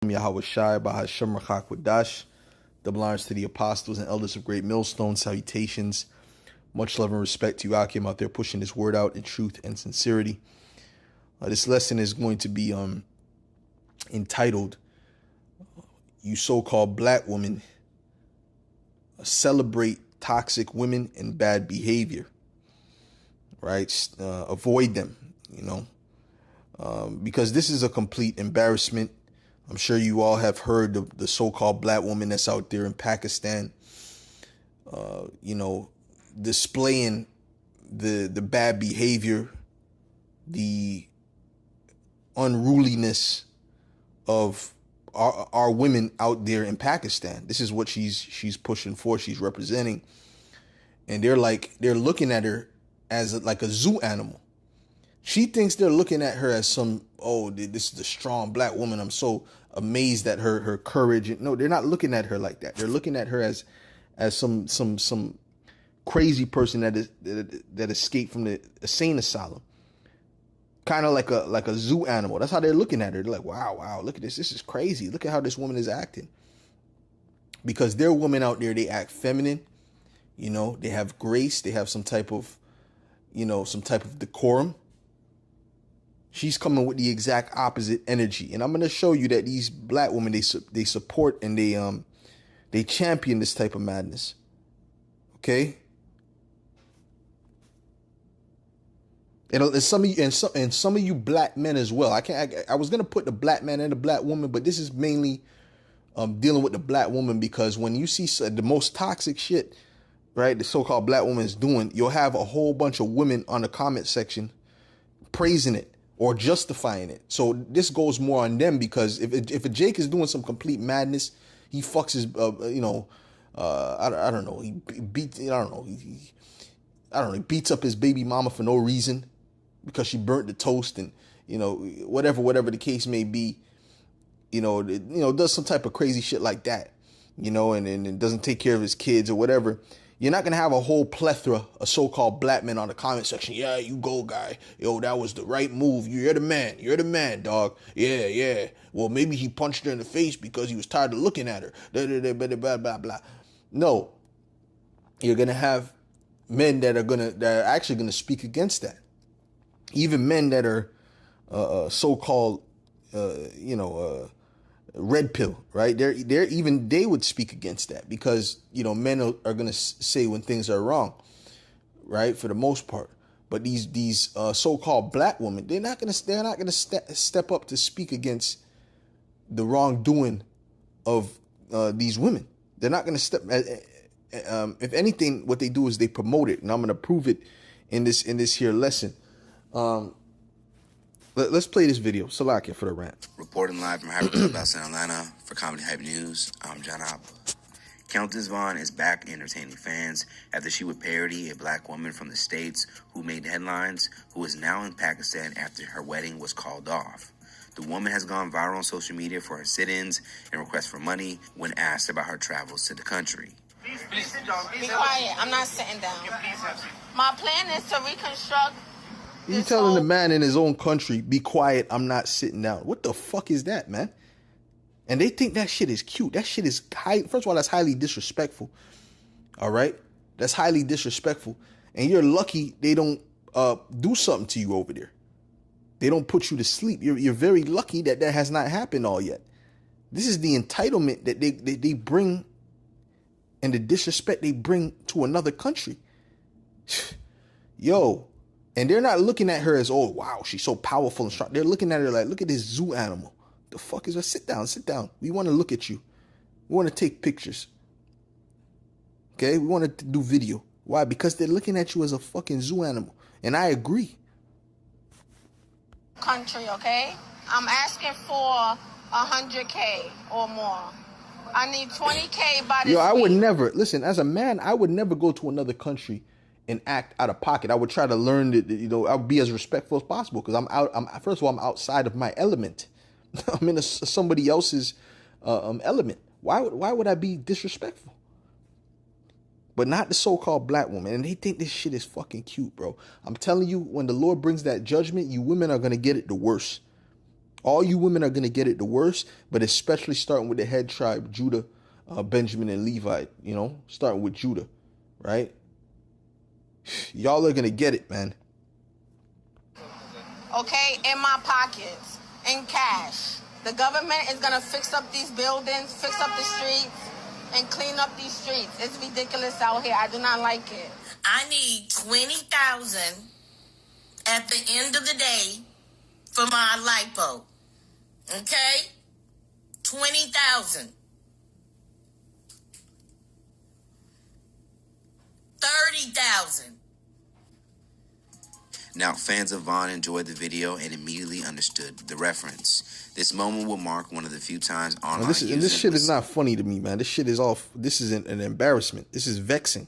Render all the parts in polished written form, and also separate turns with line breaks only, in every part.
Shem Yahweh Shai, Bahashem Rachak Wadash. Double honors to the apostles and elders of Great Millstone. Salutations. Much love and respect to you, Akim, out there pushing this word out in truth and sincerity. This lesson is going to be entitled, You So-Called Black Women Celebrate Toxic Women and Bad Behavior. Right? Avoid them, because this is a complete embarrassment. I'm sure you all have heard of the so-called black woman that's out there in Pakistan, displaying the bad behavior, the unruliness of our women out there in Pakistan. This is what she's pushing for, she's representing. And they're looking at her as like a zoo animal. She thinks they're looking at her as this is a strong black woman. I'm so amazed at her courage. No, they're not looking at her like that. They're looking at her as some crazy person that escaped from the insane asylum. Kind of like a zoo animal. That's how they're looking at her. They're like, wow, look at this. This is crazy. Look at how this woman is acting. Because there are women out there, they act feminine. They have grace. They have some type of decorum. She's coming with the exact opposite energy. And I'm going to show you that these black women, they support and they champion this type of madness. Okay? And some of you black men as well. I was going to put the black man and the black woman, but this is mainly dealing with the black woman, because when you see the most toxic shit, right, the so-called black woman is doing, you'll have a whole bunch of women on the comment section praising it or justifying it. So this goes more on them, because if a Jake is doing some complete madness, he fucks his, I don't know, he beats up his baby mama for no reason because she burnt the toast, and whatever the case may be, does some type of crazy shit like that, and doesn't take care of his kids or whatever. You're not going to have a whole plethora of so-called black men on the comment section. Yeah, you go, guy. Yo, that was the right move. You're the man. You're the man, dog. Yeah. Well, maybe he punched her in the face because he was tired of looking at her. Blah, blah, blah. No. You're going to have men that are actually going to speak against that. Even men that are so-called, red pill, right? They would speak against that, because men are going to say when things are wrong, right, for the most part. But these so-called black women, they're not going to step up to speak against the wrongdoing of these women. They're not going to step. If anything, what they do is they promote it, and I'm going to prove it in this here lesson. Let's play this video. Salakia for the rant.
Reporting live from Hyper Clubhouse in Atlanta for Comedy Hype News, I'm John Abba. Countess Vaughn is back entertaining fans after she would parody a black woman from the States who made headlines, who is now in Pakistan after her wedding was called off. The woman has gone viral on social media for her sit-ins and requests for money when asked about her travels to the country.
Please sit down. Be quiet. I'm not sitting down. My plan is to reconstruct.
You telling the man in his own country, be quiet, I'm not sitting down. What the fuck is that, man? And they think that shit is cute. That shit is first of all, that's highly disrespectful. All right? That's highly disrespectful. And you're lucky they don't do something to you over there. They don't put you to sleep. You're very lucky that has not happened all yet. This is the entitlement that they bring, and the disrespect they bring to another country. Yo. And they're not looking at her as, oh, wow, she's so powerful and strong. They're looking at her like, look at this zoo animal. The fuck is that? Sit down. We want to look at you. We want to take pictures. Okay? We want to do video. Why? Because they're looking at you as a fucking zoo animal. And I agree.
Country, okay? I'm asking for 100K or more. I need 20K by this week.
I would never, listen, as a man, I would never go to another country and act out of pocket. I would try to learn that, I would be as respectful as possible, because first of all, I'm outside of my element. I'm in somebody else's element. Why would I be disrespectful? But not the so-called black woman. And they think this shit is fucking cute, bro. I'm telling you, when the Lord brings that judgment, you women are going to get it the worst. All you women are going to get it the worst, but especially starting with the head tribe, Judah, Benjamin, and Levi, you know, starting with Judah, right? Y'all are going to get it, man.
Okay, in my pockets, in cash. The government is going to fix up these buildings, fix up the streets, and clean up these streets. It's ridiculous out here. I do not like it.
I need 20,000 at the end of the day for my lipo. Okay? 20,000. 30,000.
Now, fans of Vaughn enjoyed the video and immediately understood the reference. This moment will mark one of the few times online.
This shit is not funny to me, man. This shit is off. This is an embarrassment. This is vexing.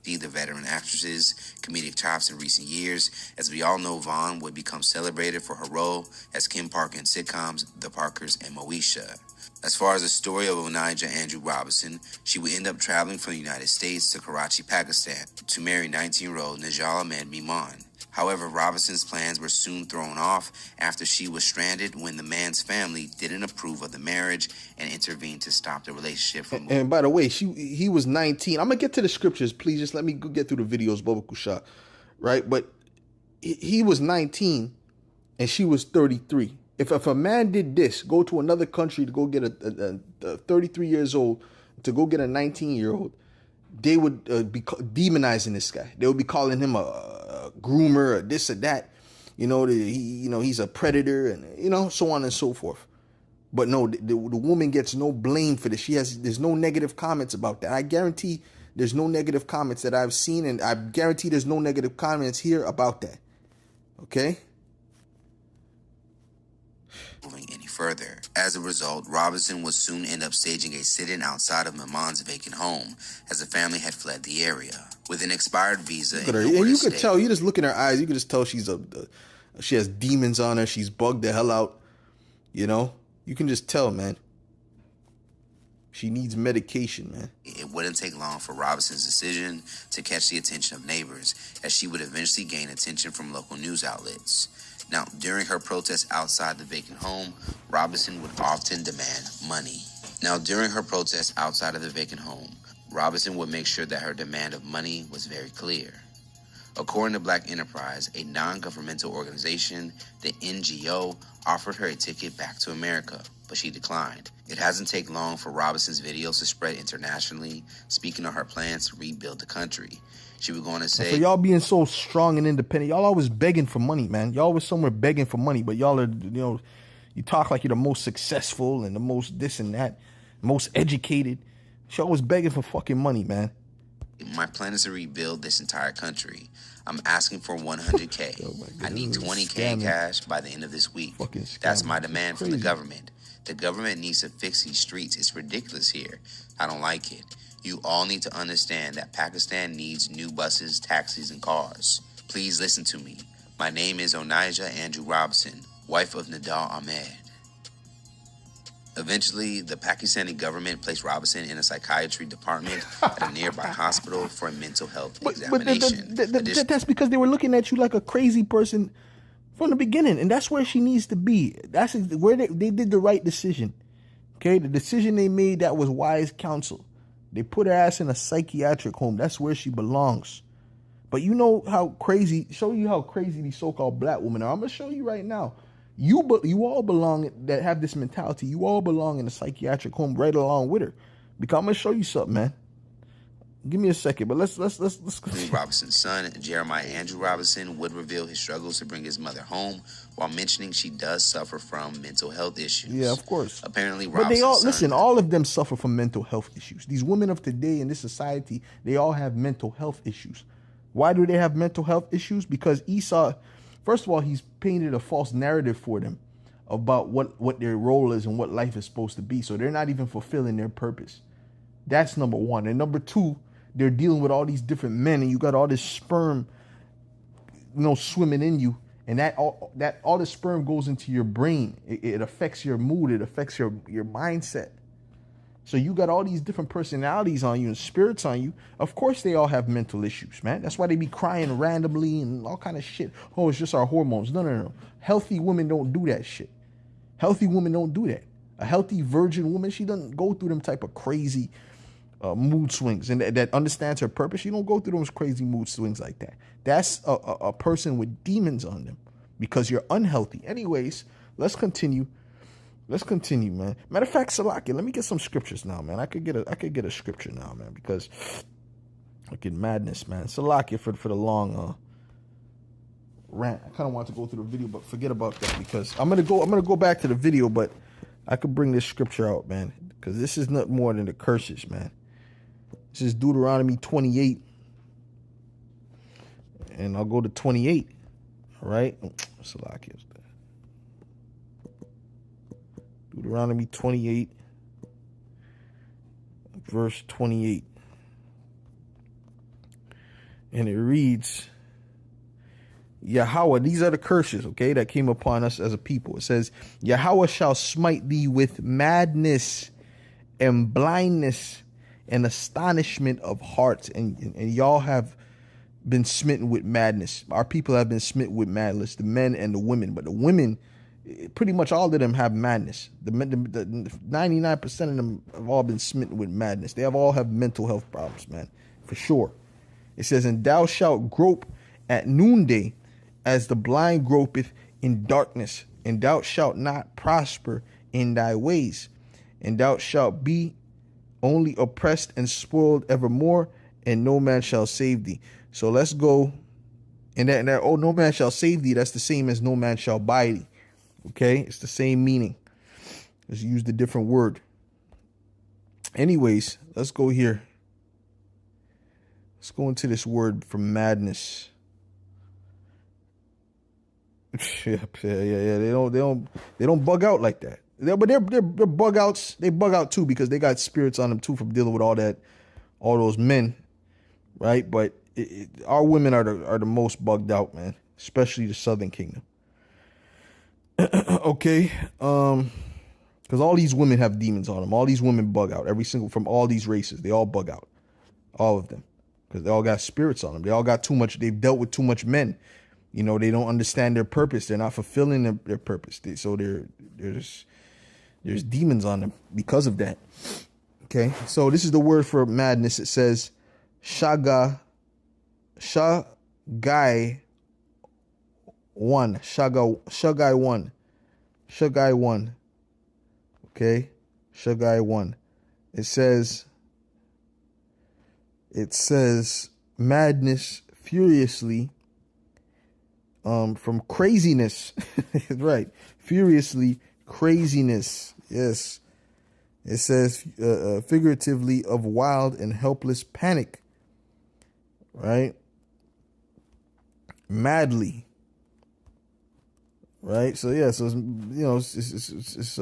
The veteran actresses' comedic chops in recent years. As we all know, Vaughn would become celebrated for her role as Kim Parker in sitcoms The Parkers and Moesha. As far as the story of Onijah Andrew Robinson, she would end up traveling from the United States to Karachi, Pakistan, to marry 19-year-old Najal Ahmed Miman. However, Robinson's plans were soon thrown off after she was stranded when the man's family didn't approve of the marriage and intervened to stop the relationship from moving.
And by the way, he was 19. I'm going to get to the scriptures. Please just let me get through the videos, Baba Kusha. Right? But he was 19 and she was 33. If a man did this, go to another country to go get a 33 years old, to go get a 19-year-old, they would be demonizing this guy. They would be calling him a groomer or this or that. You know, he's a predator and, you know, so on and so forth. But no, the woman gets no blame for this. There's no negative comments about that. I guarantee there's no negative comments that I've seen, and I guarantee there's no negative comments here about that. Okay?
Moving any further. As a result, Robinson would soon end up staging a sit-in outside of Miman's vacant home, as the family had fled the area. With an expired visa,
and you could tell. You just look in her eyes. You could just tell she has demons on her. She's bugged the hell out. You know, you can just tell, man. She needs medication, man.
It wouldn't take long for Robinson's decision to catch the attention of neighbors, as she would eventually gain attention from local news outlets. Now, during her protests outside the vacant home, Robinson would often demand money. Robinson would make sure that her demand of money was very clear. According to Black Enterprise, a non-governmental organization, the NGO offered her a ticket back to America, but she declined. It hasn't taken long for Robinson's videos to spread internationally, speaking on her plans to rebuild the country. She was going to say,
for y'all being so strong and independent, y'all always begging for money, man. Y'all always somewhere begging for money, but y'all are, you know, you talk like you're the most successful and the most this and that, most educated. She always begging for fucking money, man.
My plan is to rebuild this entire country. I'm asking for 100K.
Oh,
I need 20K cash by the end of this week. That's my demand from the government. The government needs to fix these streets. It's ridiculous here. I don't like it. You all need to understand that Pakistan needs new buses, taxis, and cars. Please listen to me. My name is Onijah Andrew Robinson, wife of Nadal Ahmed. Eventually, the Pakistani government placed Robinson in a psychiatry department at a nearby hospital for a mental health examination.
That's because they were looking at you like a crazy person from the beginning, and that's where she needs to be. That's where they did the right decision. Okay, the decision they made, that was wise counsel. They put her ass in a psychiatric home. That's where she belongs. But you know how crazy, show you how crazy these so-called black women are. I'm going to show you right now. You all belong, that have this mentality, you all belong in a psychiatric home right along with her. Because I'm going to show you something, man. Give me a second, but let's
Robinson's son, Jeremiah Andrew Robinson, would reveal his struggles to bring his mother home, while mentioning she does suffer from mental health issues.
Yeah, of course.
Apparently,
but they all all of them suffer from mental health issues. These women of today in this society, they all have mental health issues. Why do they have mental health issues? Because Esau, first of all, he's painted a false narrative for them about what their role is and what life is supposed to be. So they're not even fulfilling their purpose. That's number one. And number two, they're dealing with all these different men, and you got all this sperm, you know, swimming in you, and all the sperm goes into your brain. It affects your mood. It affects your mindset. So you got all these different personalities on you and spirits on you. Of course they all have mental issues, man. That's why they be crying randomly and all kind of shit. Oh, it's just our hormones. No. Healthy women don't do that shit. Healthy women don't do that. A healthy virgin woman, she doesn't go through them type of crazy mood swings, and that understands her purpose. You don't go through those crazy mood swings like that. That's a person with demons on them because you're unhealthy. Anyways, let's continue. Man. Matter of fact, Salaki, let me get some scriptures now, man. I could get a scripture now, man, because look at madness, man. Salaki for the long rant. I kind of want to go through the video, but forget about that because I'm gonna go back to the video, but I could bring this scripture out, man, because this is not more than the curses, man. This is Deuteronomy 28. And I'll go to 28. All right. Deuteronomy 28, verse 28. And it reads, Yahweh, these are the curses, okay, that came upon us as a people. It says, Yahweh shall smite thee with madness and blindness and astonishment of hearts. And y'all have been smitten with madness. Our people have been smitten with madness, the men and the women. But the women, pretty much all of them have madness. The 99% of them have all been smitten with madness. They all have mental health problems, man, for sure. It says, and thou shalt grope at noonday as the blind gropeth in darkness, and thou shalt not prosper in thy ways, and thou shalt be only oppressed and spoiled evermore, and no man shall save thee. So let's go. And that oh, no man shall save thee, that's the same as no man shall buy thee. Okay, it's the same meaning. Let's use the different word. Anyways, let's go here. Let's go into this word for madness. Yeah. They don't bug out like that. But they're bug outs. They bug out too because they got spirits on them too from dealing with all those men, right? But our women are the most bugged out, man, especially the Southern Kingdom. Okay, because all these women have demons on them. All these women bug out. Every single from all these races, they all bug out, all of them, because they all got spirits on them. They all got too much. They've dealt with too much men. You know, they don't understand their purpose. They're not fulfilling their purpose. So there's demons on them because of that. Okay, so this is the word for madness. It says shagai one. Okay, shagai one. It says madness furiously. From craziness, right? Furiously, craziness. Yes, it says figuratively of wild and helpless panic. Right? Madly. Right? So yeah, so it's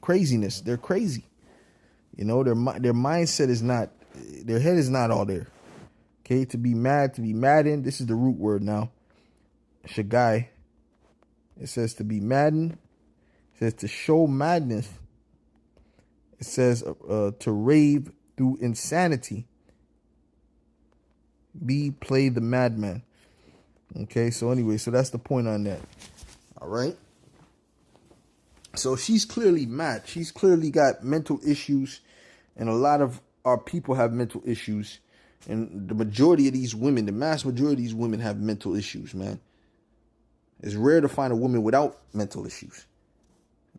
craziness. They're crazy. You know, their mindset is not, their head is not all there. Okay, to be maddened. This is the root word now. Shagai. It says to be maddened. It says to show madness. It says to rave through insanity. Play the madman. Okay, so anyway, so that's the point on that. All right. So she's clearly mad. She's clearly got mental issues, and a lot of our people have mental issues. And the majority of these women, the mass majority of these women have mental issues, man. It's rare to find a woman without mental issues.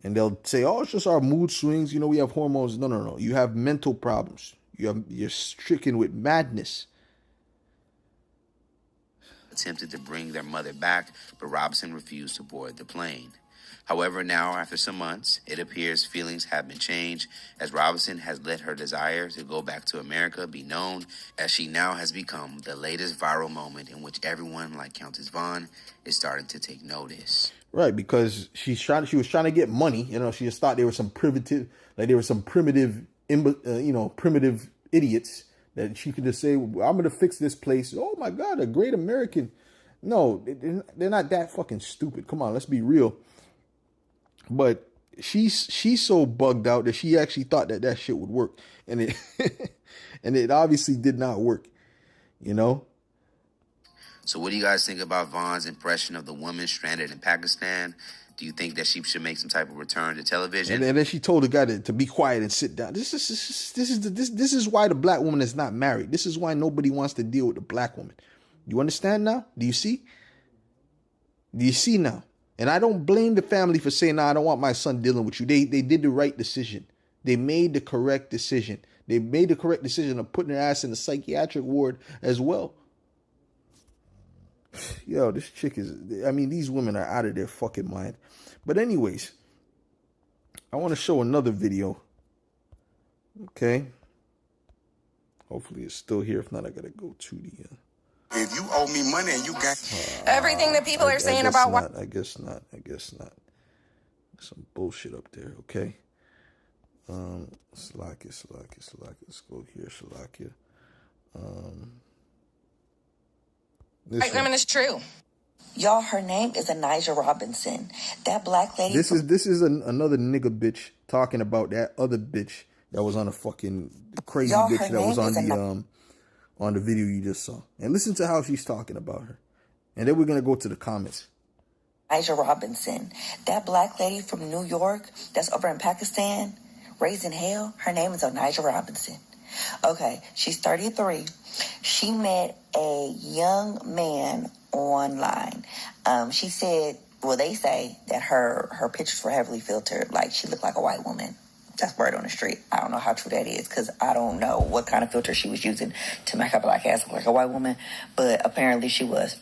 And they'll say, oh, it's just our mood swings. You know, we have hormones. No. You have mental problems. You're stricken with madness.
Attempted to bring their mother back, but Robinson refused to board the plane. However, now, after some months, it appears feelings have been changed as Robinson has let her desire to go back to America be known, as she now has become the latest viral moment in which everyone, like Countess Vaughn, is starting to take notice.
Right, because she was trying to get money. You know, she just thought there were some primitive idiots that she could just say, well, I'm going to fix this place. Oh my God, a great American. No, they're not that fucking stupid. Come on, let's be real. But she's so bugged out that she actually thought that shit would work, and it and it obviously did not work, you know.
So what do you guys think about Vaughn's impression of the woman stranded in Pakistan? Do you think that she should make some type of return to television?
And then she told the guy to be quiet and sit down. This is why the black woman is not married. This is why nobody wants to deal with the black woman. You understand now? Do you see? Do you see now? And I don't blame the family for saying, "Nah, I don't want my son dealing with you." They did the right decision. They made the correct decision. They made the correct decision of putting their ass in the psychiatric ward as well. Yo, this chick is, I mean, these women are out of their fucking mind. But anyways, I want to show another video. Okay. Hopefully it's still here. If not, I got to go to the...
If you owe me money and you got...
Everything that people are saying about...
I guess not. Some bullshit up there, okay? Salakia. Let's go here, Salakia.
White women is true.
Y'all, her name is Anijah Robinson. That black lady...
This is another nigga bitch talking about that other bitch that was on a fucking crazy bitch that was on the video you just saw. And listen to how she's talking about her. And then we're going to go to the comments.
Anijah Robinson. That black lady from New York that's over in Pakistan, raised in hell, her name is Anijah Robinson. Okay, she's 33. She met a young man online. She said, well, they say that her pictures were heavily filtered, like she looked like a white woman. That's word on the street. I don't know how true that is because I don't know what kind of filter she was using to make her black ass look like a white woman, but apparently she was.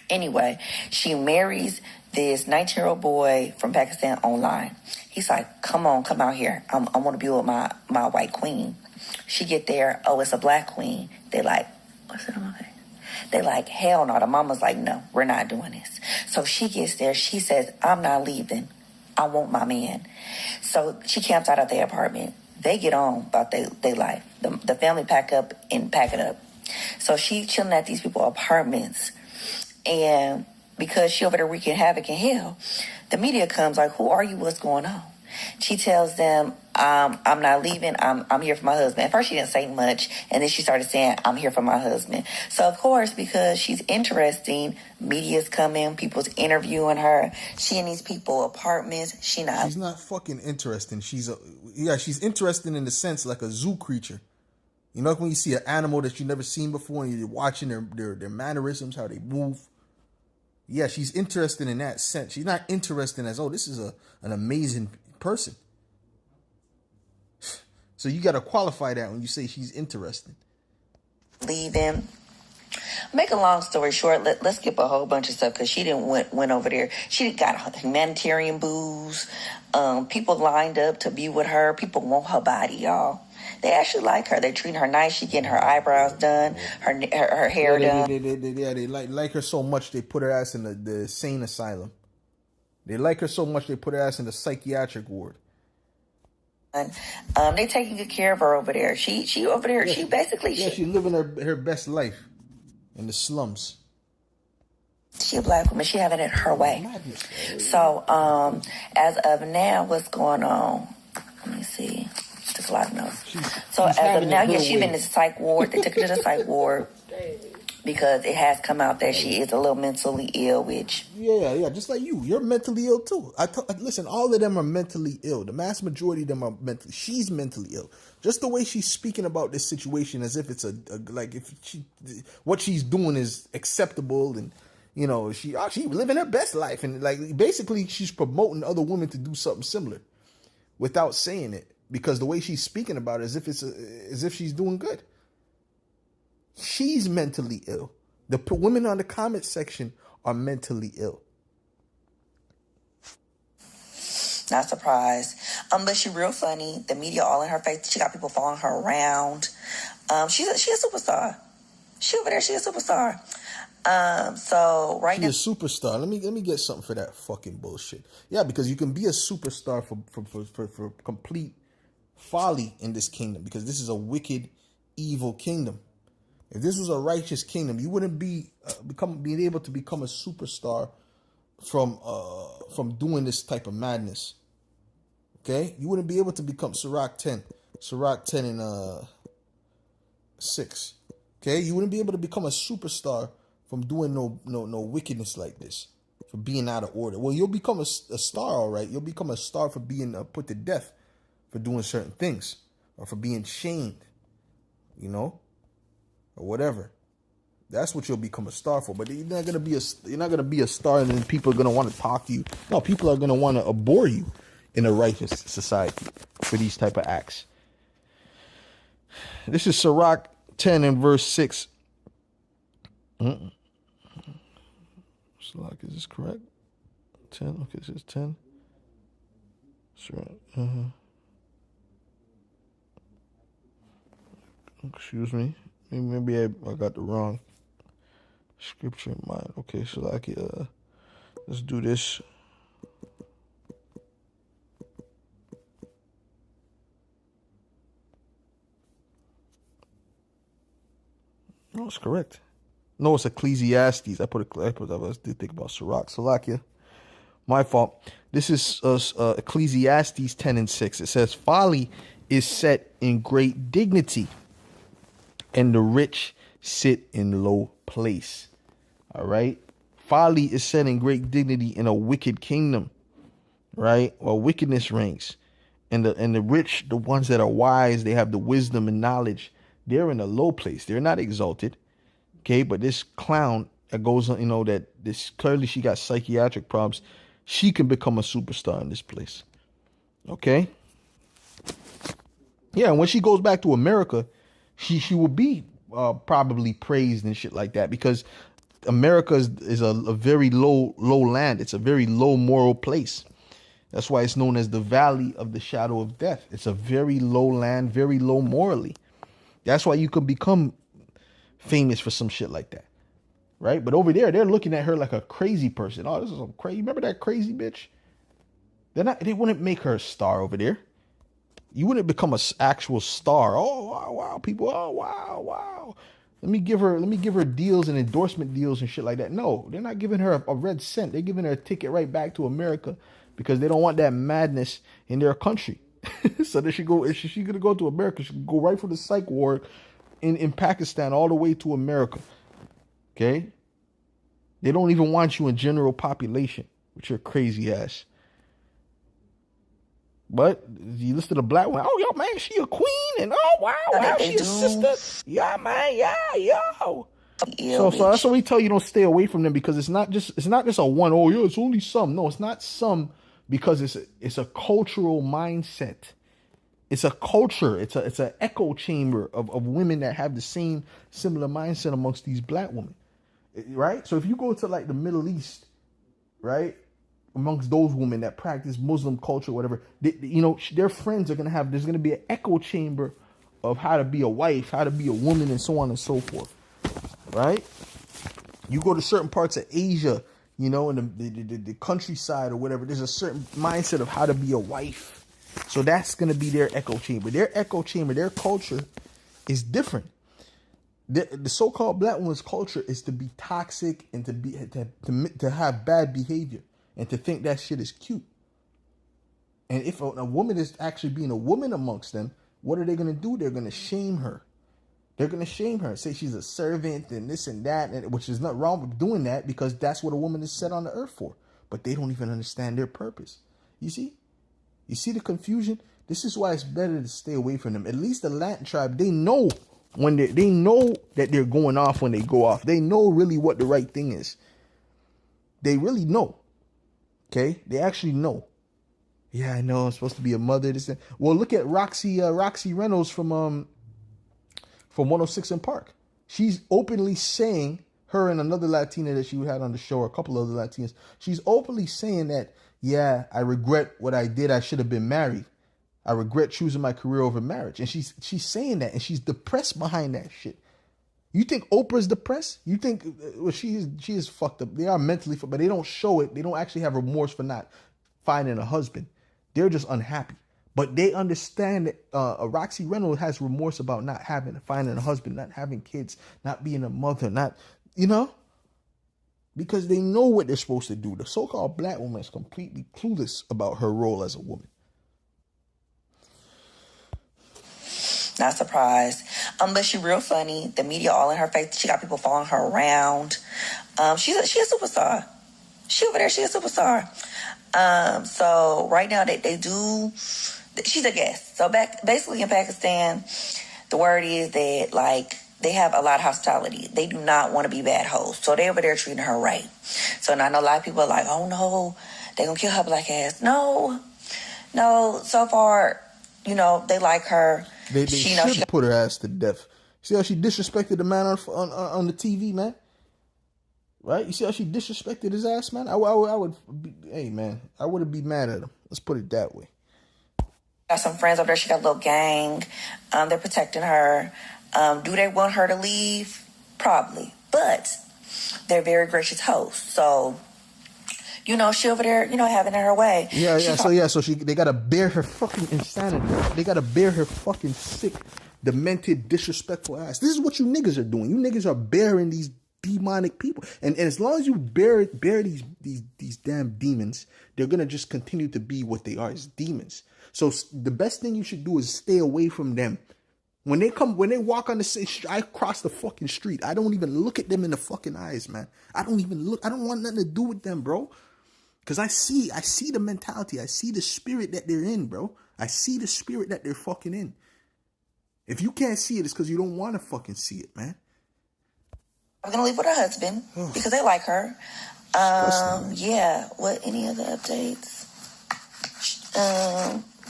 Anyway, she marries this 19-year-old boy from Pakistan online. He's like, come out here. I want to be with my white queen. She get there, oh, it's a black queen. They like, what's it on my face? They like, hell no. The mama's like, no, we're not doing this. So she gets there. She says, I'm not leaving. I want my man. So she camps out of their apartment. They get on about their life. The family pack up and pack it up. So she chilling at these people's apartments. And because she over there wreaking havoc in hell, the media comes like, who are you? What's going on? She tells them, I'm not leaving. I'm here for my husband. At first, she didn't say much. And then she started saying, I'm here for my husband. So, of course, because she's interesting, media's coming, people's interviewing her. She in these people apartments. She's not
fucking interesting. She's interesting in the sense like a zoo creature. You know, when you see an animal that you've never seen before and you're watching their mannerisms, how they move. Yeah, she's interested in that sense. She's not interested as, oh, this is an amazing person. So you got to qualify that when you say she's interesting.
Leaving. Make a long story short, let's skip a whole bunch of stuff because she didn't went over there. She got humanitarian booze. People lined up to be with her. People want her body, y'all. They actually like her. They treat her nice. She getting her eyebrows done, her hair done.
They like her so much they put her ass in the insane asylum. They like her so much they put her ass in the psychiatric ward.
They taking good care of her over there. She over there. Yeah,
she's living her best life in the slums.
She a black woman. She having it her way. So as of now, what's going on? Let me see. Just a lot of notes. So as of now, she's been in the psych ward. They took her to the psych ward because it has come out that she is a little mentally ill, which...
Yeah, just like you. You're mentally ill, too. Listen, all of them are mentally ill. The mass majority of them are mentally... She's mentally ill. Just the way she's speaking about this situation as if it's what she's doing is acceptable and, you know, she living her best life. And, like, basically, she's promoting other women to do something similar without saying it. Because the way she's speaking about it is as if she's doing good. She's mentally ill. The women on the comment section are mentally ill.
Not surprised. But she's real funny. The media all in her face. She got people following her around. She's a superstar. She over there. She's a superstar. So right now,
she's a superstar. Let me get something for that fucking bullshit. Yeah, because you can be a superstar for complete folly in this kingdom, because this is a wicked, evil kingdom. If this was a righteous kingdom, you wouldn't be being able to become a superstar from doing this type of madness. Okay, you wouldn't be able to become Sirach 10 and 6. Okay, you wouldn't be able to become a superstar from doing no wickedness like this, for being out of order. Well, you'll become a star, all right. You'll become a star for being put to death for doing certain things, or for being shamed, or whatever. That's what you'll become a star for. But you're not gonna be a star, and then people are gonna want to talk to you. No, people are gonna want to abhor you in a righteous society for these type of acts. This is Sirach 10 and verse 6. Sirach, is this correct? 10. Okay, this is 10. Sirach. Excuse me. Maybe I got the wrong scripture in mind. Okay, Sirach. Let's do this. No, it's correct. No, it's Ecclesiastes. I was think about Sirach. Salakia. My fault. This is Ecclesiastes 10 and 6. It says, folly is set in great dignity, and the rich sit in low place. All right. Folly is set in great dignity in a wicked kingdom, right? Or wickedness reigns. And the rich, the ones that are wise, they have the wisdom and knowledge, they're in a low place. They're not exalted. Okay, but this clown that goes on, that this clearly she got psychiatric problems. She can become a superstar in this place. Okay. Yeah, and when she goes back to America, she will be probably praised and shit like that, because America is a very low land. It's a very low moral place. That's why it's known as the Valley of the Shadow of Death. It's a very low land, very low morally. That's why you could become famous for some shit like that, right? But over there, they're looking at her like a crazy person. Oh, this is some crazy. Remember that crazy bitch? They wouldn't make her a star over there. You wouldn't become an actual star. Oh wow, people. Oh wow. Let me give her deals and endorsement deals and shit like that. No, they're not giving her a red cent. They're giving her a ticket right back to America, because they don't want that madness in their country. So that if she's gonna go to America, she can go right from the psych ward in Pakistan all the way to America. Okay? They don't even want you in general population with your crazy ass. But you listen to the black one. Oh, yo, man, she a queen. And wow, she a sister. Yeah, man, yo. So that's why we tell you don't stay away from them, because it's not just a one. Oh, yeah, it's only some. No, it's not some, because it's a cultural mindset. It's a culture. It's an echo chamber of women that have the same similar mindset amongst these black women, right? So if you go to like the Middle East, right, amongst those women that practice Muslim culture, whatever, their friends are gonna have. There's gonna be an echo chamber of how to be a wife, how to be a woman, and so on and so forth, right? You go to certain parts of Asia, in the countryside or whatever. There's a certain mindset of how to be a wife. So that's going to be their echo chamber. Their echo chamber, their culture is different. The so-called black woman's culture is to be toxic and to have bad behavior and to think that shit is cute. And if a woman is actually being a woman amongst them, what are they going to do? They're going to shame her. They're going to shame her, say she's a servant and this and that, which is not wrong with doing that, because that's what a woman is set on the earth for. But they don't even understand their purpose. You see? You see the confusion? This is why it's better to stay away from them. At least the Latin tribe, they know when they know that they're going off when they go off. They know really what the right thing is. They really know. Okay? They actually know. Yeah, I know I'm supposed to be a mother. This and well, look at Roxy Reynolds from 106 in Park. She's openly saying, her and another Latina that she had on the show, or a couple other Latinas, she's openly saying that, yeah, I regret what I did. I should have been married. I regret choosing my career over marriage. And she's saying that, and she's depressed behind that shit. You think Oprah's depressed? You think she is fucked up? They are mentally fucked, but they don't show it. They don't actually have remorse for not finding a husband. They're just unhappy. But they understand that Roxy Reynolds has remorse about not finding a husband, not having kids, not being a mother, because they know what they're supposed to do. The so-called black woman is completely clueless about her role as a woman.
Not surprised. But she real funny. The media all in her face. She got people following her around. She a superstar. She over there. She a superstar. So right now they do. She's a guest. So basically in Pakistan, the word is that like they have a lot of hostility. They do not want to be bad hosts. So they over there treating her right. So now I know a lot of people are like, oh no, they gonna kill her black ass. No. So far, they like her.
They should put her ass to death. See how she disrespected the man on the TV, man? Right? You see how she disrespected his ass, man? I would be, hey, man, I wouldn't be mad at him. Let's put it that way.
Got some friends over there. She got a little gang. They're protecting her. Do they want her to leave? Probably. But they're very gracious hosts. So, she over there, having it her way.
Yeah. So they gotta bear her fucking insanity. They gotta bear her fucking sick, demented, disrespectful ass. This is what you niggas are doing. You niggas are bearing these demonic people, and as long as you bear these damn demons, they're gonna just continue to be what they are, as demons. So the best thing you should do is stay away from them. When they walk on the street, I cross the fucking street. I don't even look at them in the fucking eyes, man. I don't even look. I don't want nothing to do with them, bro. Because I see the mentality. I see the spirit that they're in, bro. I see the spirit that they're fucking in. If you can't see it, it's because you don't want to fucking see it, man.
I'm going to leave with her husband because they like her. Yeah. What, any other updates?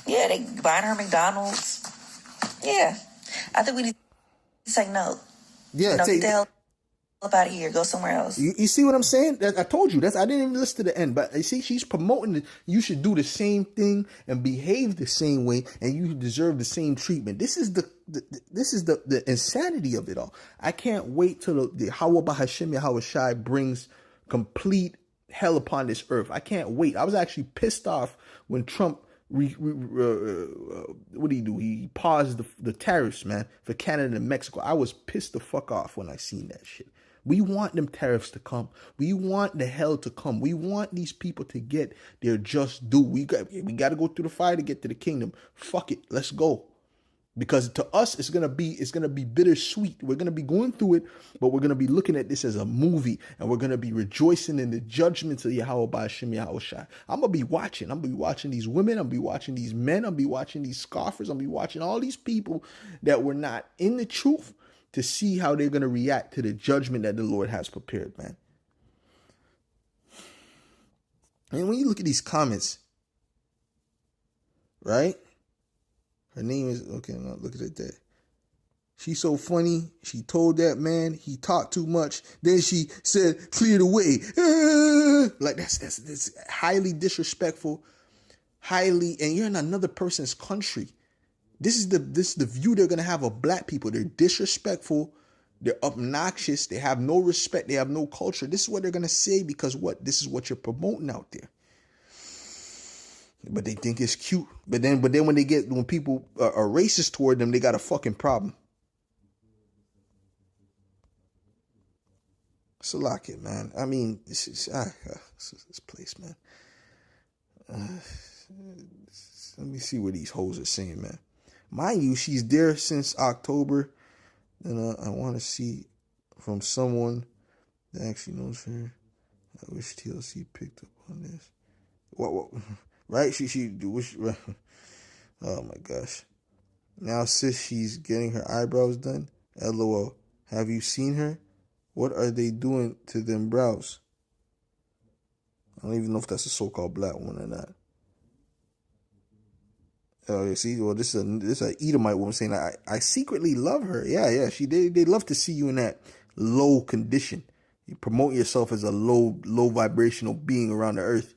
Yeah, they buying her McDonald's. Yeah. I think we need to take note.
Yeah.
Get the hell up out of here. Go somewhere else.
You see what I'm saying? I told you. I didn't even listen to the end. But you see, she's promoting that you should do the same thing and behave the same way, and you deserve the same treatment. This is the insanity of it all. I can't wait till the Hawaba Hashem Yahawashai brings complete hell upon this earth. I can't wait. I was actually pissed off when Trump what did he do? He paused the tariffs, man, for Canada and Mexico. I was pissed the fuck off when I seen that shit. We want them tariffs to come. We want the hell to come. We want these people to get their just due. We got to go through the fire to get to the kingdom. Fuck it. Let's go. Because to us, it's gonna be bittersweet. We're gonna be going through it, but we're gonna be looking at this as a movie, and we're gonna be rejoicing in the judgments of Yahweh Ba'Shem Yahushai. I'm gonna be watching. I'm gonna be watching these women. I'm gonna be watching these men. I'm gonna be watching these scoffers. I'm gonna be watching all these people that were not in the truth to see how they're gonna react to the judgment that the Lord has prepared, man. And when you look at these comments, right? Her name is, okay, I'm not looking at that. She's so funny. She told that man he talked too much. Then she said, clear the way. Like that's highly disrespectful. And you're in another person's country. This is the view they're gonna have of black people. They're disrespectful. They're obnoxious. They have no respect. They have no culture. This is what they're gonna say because what? This is what you're promoting out there. But they think it's cute. But then when people are racist toward them, they got a fucking problem. Salakia, man. I mean, this place, man. Let me see what these hoes are saying, man. Mind you, she's there since October. And I want to see from someone that actually knows her. I wish TLC picked up on this. What? Right? She oh my gosh. Now sis, she's getting her eyebrows done. LOL. Have you seen her? What are they doing to them brows? I don't even know if that's a so-called black woman or not. Oh, you see, well, this is a Edomite woman saying I secretly love her. Yeah. They love to see you in that low condition. You promote yourself as a low vibrational being around the earth.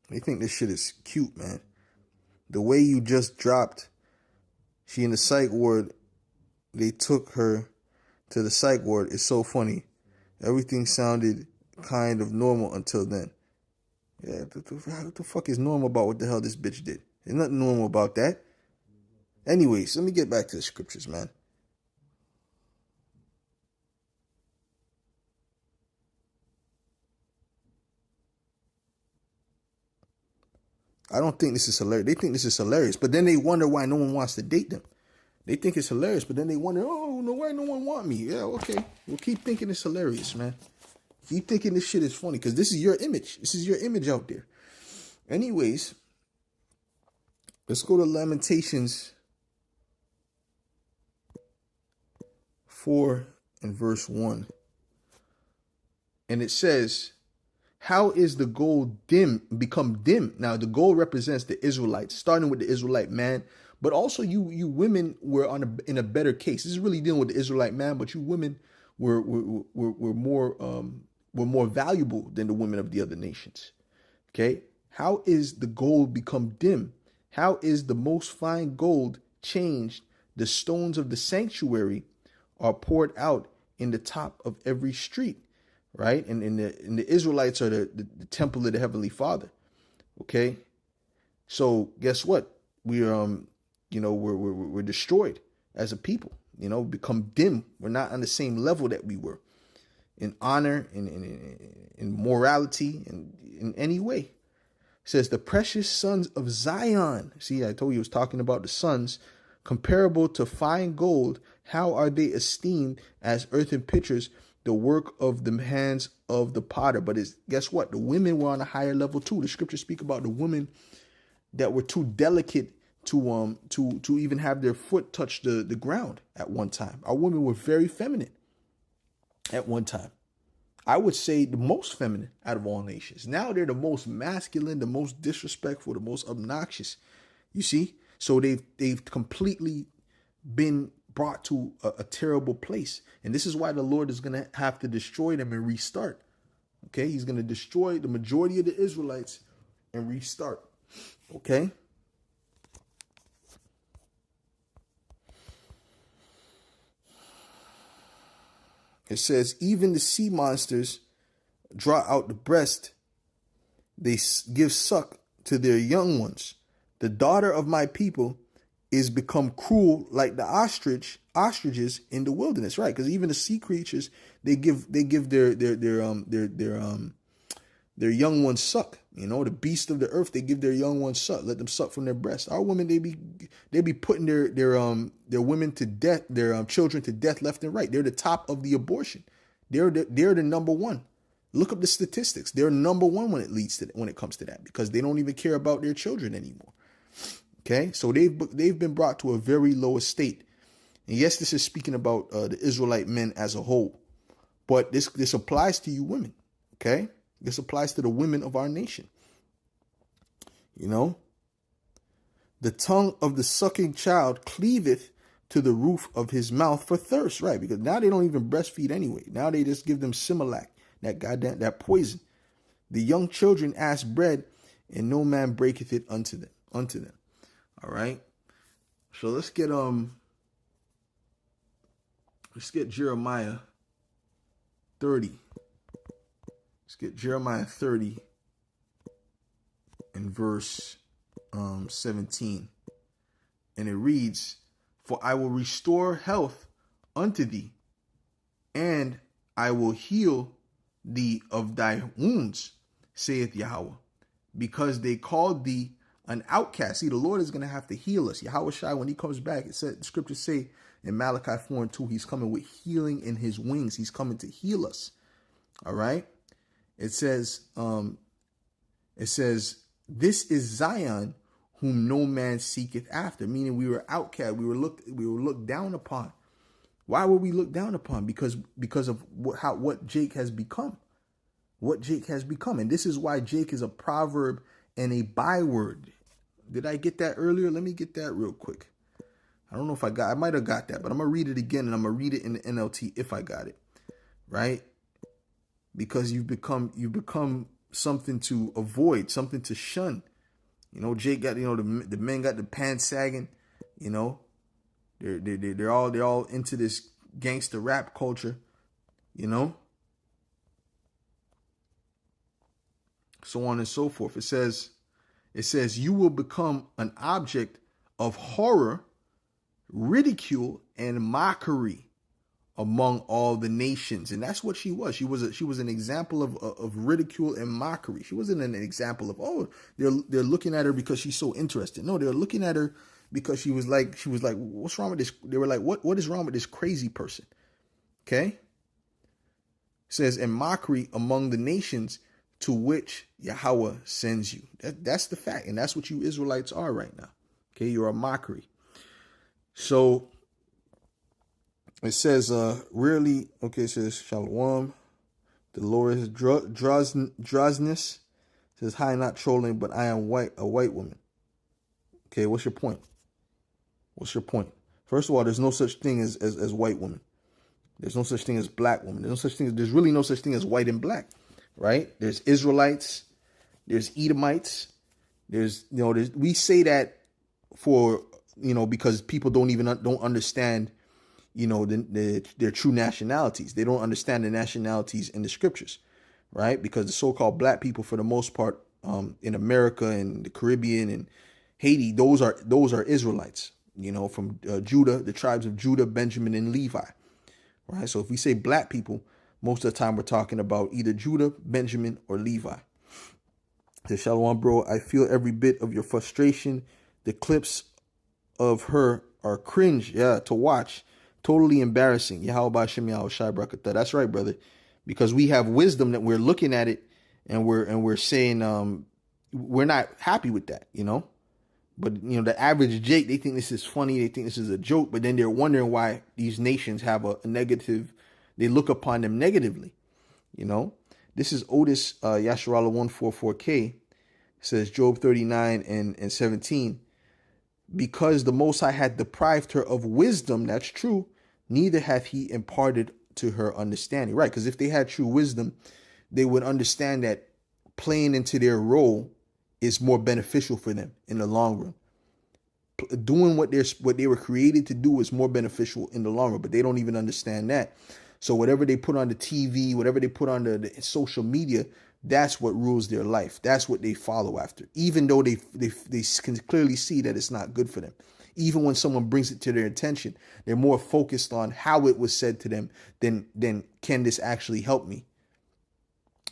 They think this shit is cute, man. The way you just dropped, she in the psych ward, they took her to the psych ward. It's so funny. Everything sounded kind of normal until then. Yeah, what the fuck is normal about what the hell this bitch did? There's nothing normal about that. Anyways, let me get back to the scriptures, man. I don't think this is hilarious. They think this is hilarious, but then they wonder why no one wants to date them. They think it's hilarious, but then they wonder, oh, no, why no one want me? Yeah, okay. Well, keep thinking it's hilarious, man. Keep thinking this shit is funny, because this is your image. This is your image out there. Anyways, let's go to Lamentations 4 and verse 1. And it says, how is the gold become dim? Now, the gold represents the Israelites, starting with the Israelite man, but also you women were in a better case. This is really dealing with the Israelite man, but you women were more valuable than the women of the other nations. Okay, how is the gold become dim? How is the most fine gold changed? The stones of the sanctuary are poured out in the top of every street. Right, and the Israelites are the temple of the Heavenly Father. Okay, so guess what? We're destroyed as a people. Become dim. We're not on the same level that we were in honor, in morality, and in any way. It says the precious sons of Zion. See, I told you it was talking about the sons, comparable to fine gold. How are they esteemed as earthen pitchers, the work of the hands of the potter? But guess what? The women were on a higher level too. The scriptures speak about the women that were too delicate to even have their foot touch the ground at one time. Our women were very feminine at one time. I would say the most feminine out of all nations. Now they're the most masculine, the most disrespectful, the most obnoxious. You see? So they've completely been brought to a terrible place. And this is why the Lord is going to have to destroy them and restart. Okay, he's going to destroy the majority of the Israelites and restart. Okay. It says, even the sea monsters draw out the breast. They give suck to their young ones. The daughter of my people is become cruel like the ostriches in the wilderness, right? Because even the sea creatures, they give their young ones suck. The beasts of the earth, they give their young ones suck, let them suck from their breasts. Our women, they be putting their women to death, their children to death left and right. They're the top of the abortion. They're the number one. Look up the statistics. They're number one when it comes to that, because they don't even care about their children anymore. Okay, so they've been brought to a very low estate. And yes, this is speaking about the Israelite men as a whole, but this applies to you women. Okay, this applies to the women of our nation. The tongue of the sucking child cleaveth to the roof of his mouth for thirst, right? Because now they don't even breastfeed anyway. Now they just give them Similac, that poison. The young children ask bread, and no man breaketh it unto them. All right. So let's get Jeremiah 30. Let's get Jeremiah 30 in verse 17. And it reads, for I will restore health unto thee, and I will heal thee of thy wounds, saith Yahweh, because they called thee an outcast. See, the Lord is going to have to heal us. Yahweh Shai, when he comes back, the scriptures say in Malachi 4 and 2, he's coming with healing in his wings. He's coming to heal us. All right. It says, this is Zion, whom no man seeketh after. Meaning we were outcast. We were looked down upon. Why were we looked down upon? Because of what Jake has become. What Jake has become. And this is why Jake is a proverb and a byword. Did I get that earlier? Let me get that real quick. I don't know if I might have got that, but I'm going to read it again, and I'm going to read it in the NLT if I got it. Right? Because you've become something to avoid, something to shun. Jake got, the men got the pants sagging, they're all into this gangster rap culture, so on and so forth. It says you will become an object of horror, ridicule, and mockery among all the nations. And that's what she was. She was an example of ridicule and mockery. She wasn't an example of, oh, they're looking at her because she's so interested. No, they're looking at her because she was like, what's wrong with this? They were like, what is wrong with this crazy person? Okay. It says, and mockery among the nations to which Yahweh sends you. That's the fact. And that's what you Israelites are right now. Okay. You're a mockery. So it says, rarely, okay, it says, Shalom. The Lord is drozness. It says, hi, not trolling, but I am a white woman. Okay, what's your point? What's your point? First of all, there's no such thing as white woman. There's no such thing as black woman. There's really no such thing as white and black, right? There's Israelites. There's Edomites. We say that for, because people don't understand, their true nationalities. They don't understand the nationalities in the scriptures, right? Because the so-called black people, for the most part, in America and the Caribbean and Haiti, those are Israelites, from Judah, the tribes of Judah, Benjamin, and Levi, right? So if we say black people, most of the time we're talking about either Judah, Benjamin, or Levi. The Shalom, bro, I feel every bit of your frustration. The clips of her are cringe, to watch. Totally embarrassing. Yahweh Shem Yahweh Shai Brakatah. That's right, brother. Because we have wisdom that we're looking at it and we're saying we're not happy with that, But the average Jake, they think this is funny, they think this is a joke, but then they're wondering why these nations have a negative, they look upon them negatively. This is Otis Yasharala 144K. It says Job 39 and 17. Because the Most High had deprived her of wisdom, that's true, neither hath he imparted to her understanding. Right, because if they had true wisdom, they would understand that playing into their role is more beneficial for them in the long run. Doing what they were created to do is more beneficial in the long run, but they don't even understand that. So whatever they put on the TV, whatever they put on the social media, that's what rules their life. That's what they follow after, even though they can clearly see that it's not good for them. Even when someone brings it to their attention, they're more focused on how it was said to them than can this actually help me?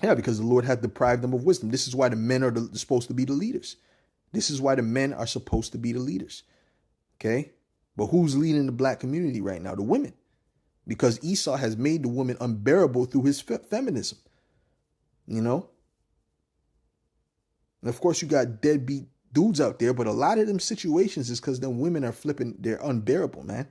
Yeah, because the Lord had deprived them of wisdom. This is why the men are supposed to be the leaders. This is why the men are supposed to be the leaders. Okay? But who's leading the black community right now? The women. Because Esau has made the woman unbearable through his feminism. And of course, you got deadbeat dudes out there, but a lot of them situations is because them women are flipping, they're unbearable, man.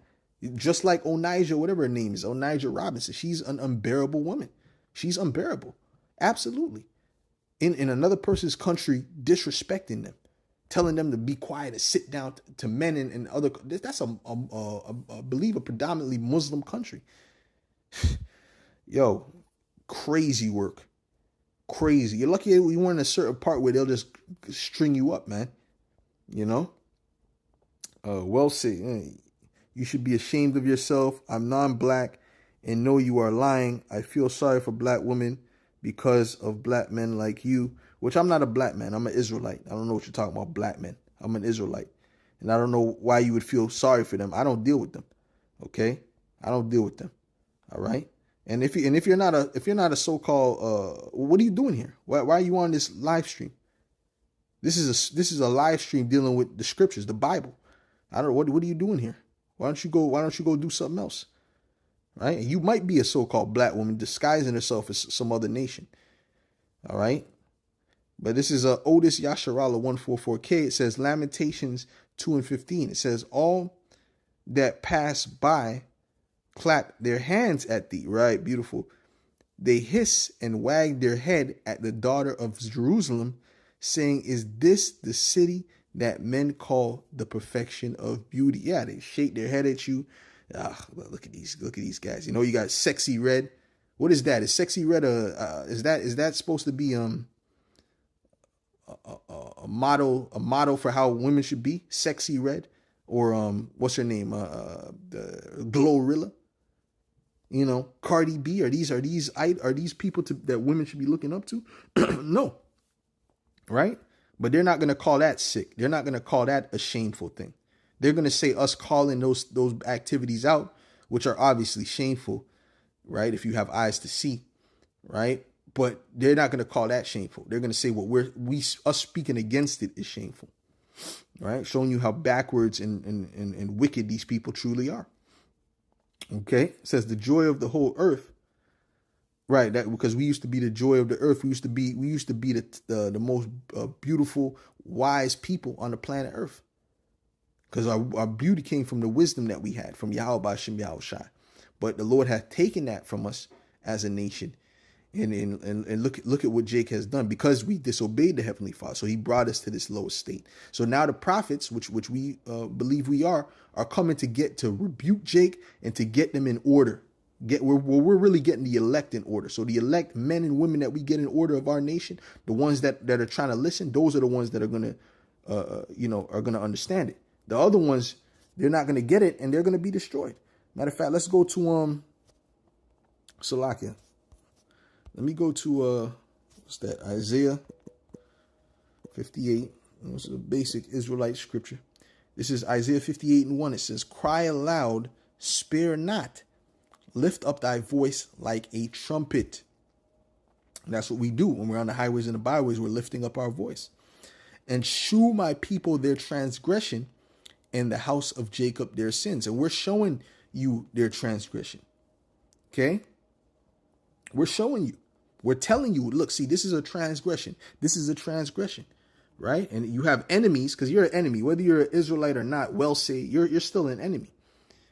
Just like Onijah, whatever her name is, Onijah Robinson. She's an unbearable woman. She's unbearable. Absolutely. In another person's country, disrespecting them, telling them to be quiet and sit down to men and other. That's I believe a predominantly Muslim country. Yo, crazy work. Crazy. You're lucky you weren't in a certain part where they'll just string you up, man. Well said. You should be ashamed of yourself. I'm non-black and know you are lying. I feel sorry for black women because of black men like you, which I'm not a black man. I'm an Israelite. I don't know what you're talking about, black men. I'm an Israelite. And I don't know why you would feel sorry for them. I don't deal with them. Okay? I don't deal with them. All right? And if you're not a so-called what are you doing here? Why are you on this live stream? This is a live stream dealing with the scriptures, the Bible. I don't know what are you doing here? Why don't you go do something else? Right? You might be a so-called black woman disguising herself as some other nation. All right? But this is Otis Yasharala 144K. It says Lamentations 2:15. It says, all that pass by clap their hands at thee. Right? Beautiful. They hiss and wag their head at the daughter of Jerusalem, saying, is this the city that men call the perfection of beauty? Yeah, they shake their head at you. Look at these guys. You got Sexy Red. What is that? Is Sexy Red is that supposed to be a model for how women should be? Sexy Red, or what's her name? The Glorilla. Cardi B. Are these people that women should be looking up to? No. Right? But they're not going to call that sick. They're not going to call that a shameful thing. They're going to say us calling those activities out which are obviously shameful, right? If you have eyes to see, right? But they're not going to call that shameful. They're going to say what us speaking against it is shameful, right? Showing you how backwards and wicked these people truly are. Okay, it says the joy of the whole earth, right? That because we used to be the joy of the earth. We used to be the most beautiful, wise people on the planet Earth, because our beauty came from the wisdom that we had from Yahweh Hashem Yahweh Shai. But the Lord hath taken that from us as a nation. And look at what Jake has done, because we disobeyed the Heavenly Father. So he brought us to this lowest state. So now the prophets, which we believe we are coming to rebuke Jake and to get them in order. We're really getting the elect in order. So the elect men and women that we get in order of our nation, the ones that are trying to listen, those are the ones that are gonna are gonna understand it. The other ones, they're not gonna get it, and they're gonna be destroyed. Matter of fact, let's go to Salakia. Let me go to what's that? Isaiah 58. This is a basic Israelite scripture. This is Isaiah 58:1. It says, "Cry aloud, spare not. Lift up thy voice like a trumpet." And that's what we do when we're on the highways and the byways. We're lifting up our voice. "And shew my people their transgression, and the house of Jacob their sins." And we're showing you their transgression. Okay? We're showing you. We're telling you, look, see, this is a transgression. This is a transgression, right? And you have enemies, because you're an enemy. Whether you're an Israelite or not, well say, you're still an enemy,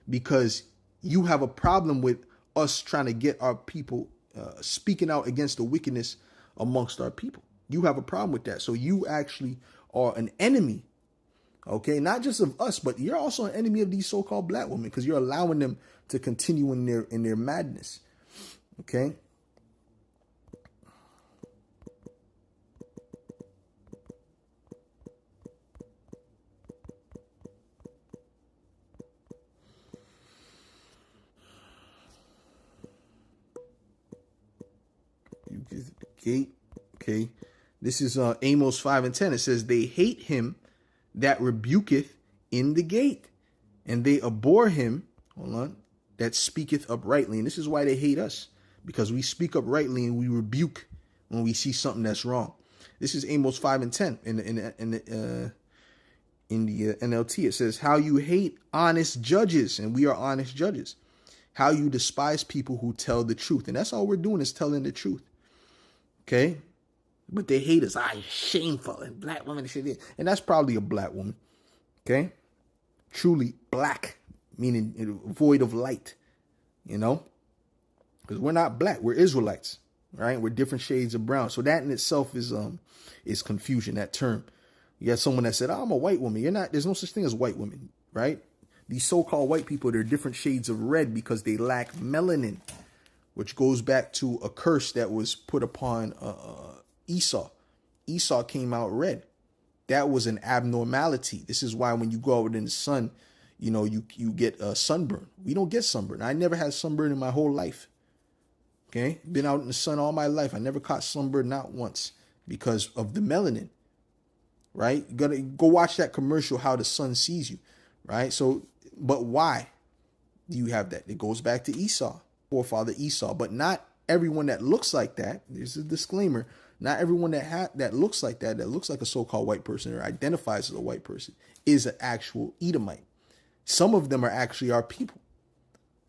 because you have a problem with us trying to get our people speaking out against the wickedness amongst our people. You have a problem with that. So you actually are an enemy, okay? Not just of us, but you're also an enemy of these so-called black women, because you're allowing them to continue in their madness, okay? Gate. Okay. This is Amos 5:10. It says, "They hate him that rebuketh in the gate, and they abhor him," hold on, "that speaketh uprightly." And this is why they hate us, because we speak uprightly and we rebuke when we see something that's wrong. This is Amos 5:10 in the NLT. It says, "How you hate honest judges," and we are honest judges. "How you despise people who tell the truth." And that's all we're doing, is telling the truth. Okay, but they hate us. Shameful, and black women shit. And that's probably a black woman. Okay, truly black, meaning void of light. Because we're not black. We're Israelites, right? We're different shades of brown. So that in itself is confusion. That term. You got someone that said, "Oh, I'm a white woman." You're not. There's no such thing as white women, right? These so-called white people, they're different shades of red because they lack melanin, which goes back to a curse that was put upon Esau. Esau came out red. That was an abnormality. This is why when you go out in the sun, you get sunburn. We don't get sunburn. I never had sunburn in my whole life. Okay, been out in the sun all my life. I never caught sunburn, not once, because of the melanin. Right? You gotta go watch that commercial, How the Sun Sees You. Right? So, but why do you have that? It goes back to Esau. Forefather Esau. But not everyone that looks like that, there's a disclaimer, not everyone that looks like that looks like a so-called white person or identifies as a white person, is an actual Edomite. Some of them are actually our people.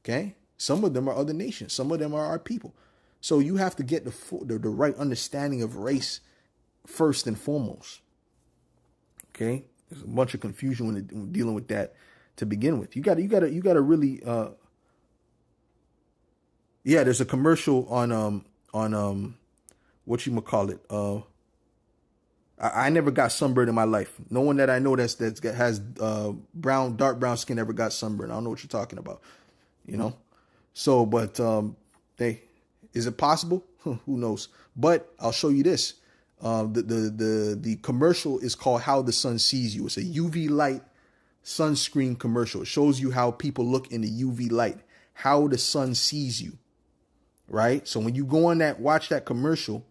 Okay? Some of them are other nations. Some of them are our people. So you have to get the right understanding of race first and foremost. Okay? There's a bunch of confusion when dealing with that to begin with. You gotta really yeah, there's a commercial on whatchamacallit. I never got sunburned in my life. No one that I know has dark brown skin ever got sunburned. I don't know what you're talking about. So, but is it possible? Who knows? But I'll show you this. The commercial is called How the Sun Sees You. It's a UV light sunscreen commercial. It shows you how people look in the UV light, how the sun sees you. Right? So when you go on watch that commercial,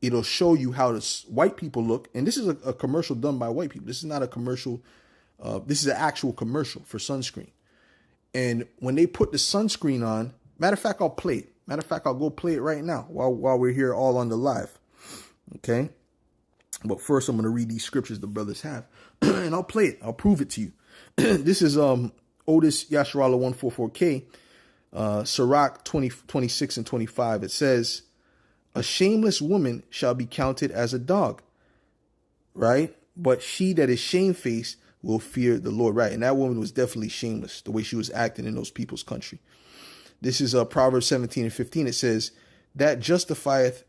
it'll show you how the white people look. And this is a commercial done by white people. This is not a commercial. This is an actual commercial for sunscreen. And when they put the sunscreen on, matter of fact, I'll play it. Matter of fact, I'll go play it right now while we're here all on the live. Okay. But first, I'm going to read these scriptures the brothers have, and I'll play it. I'll prove it to you. This is Otis Yasharala 144K, Sirach 26 and 25. It says, a shameless woman shall be counted as a dog, right? But she that is shamefaced will fear the Lord, right? And that woman was definitely shameless, the way she was acting in those people's country. This is Proverbs 17 and 15. It says, that justifieth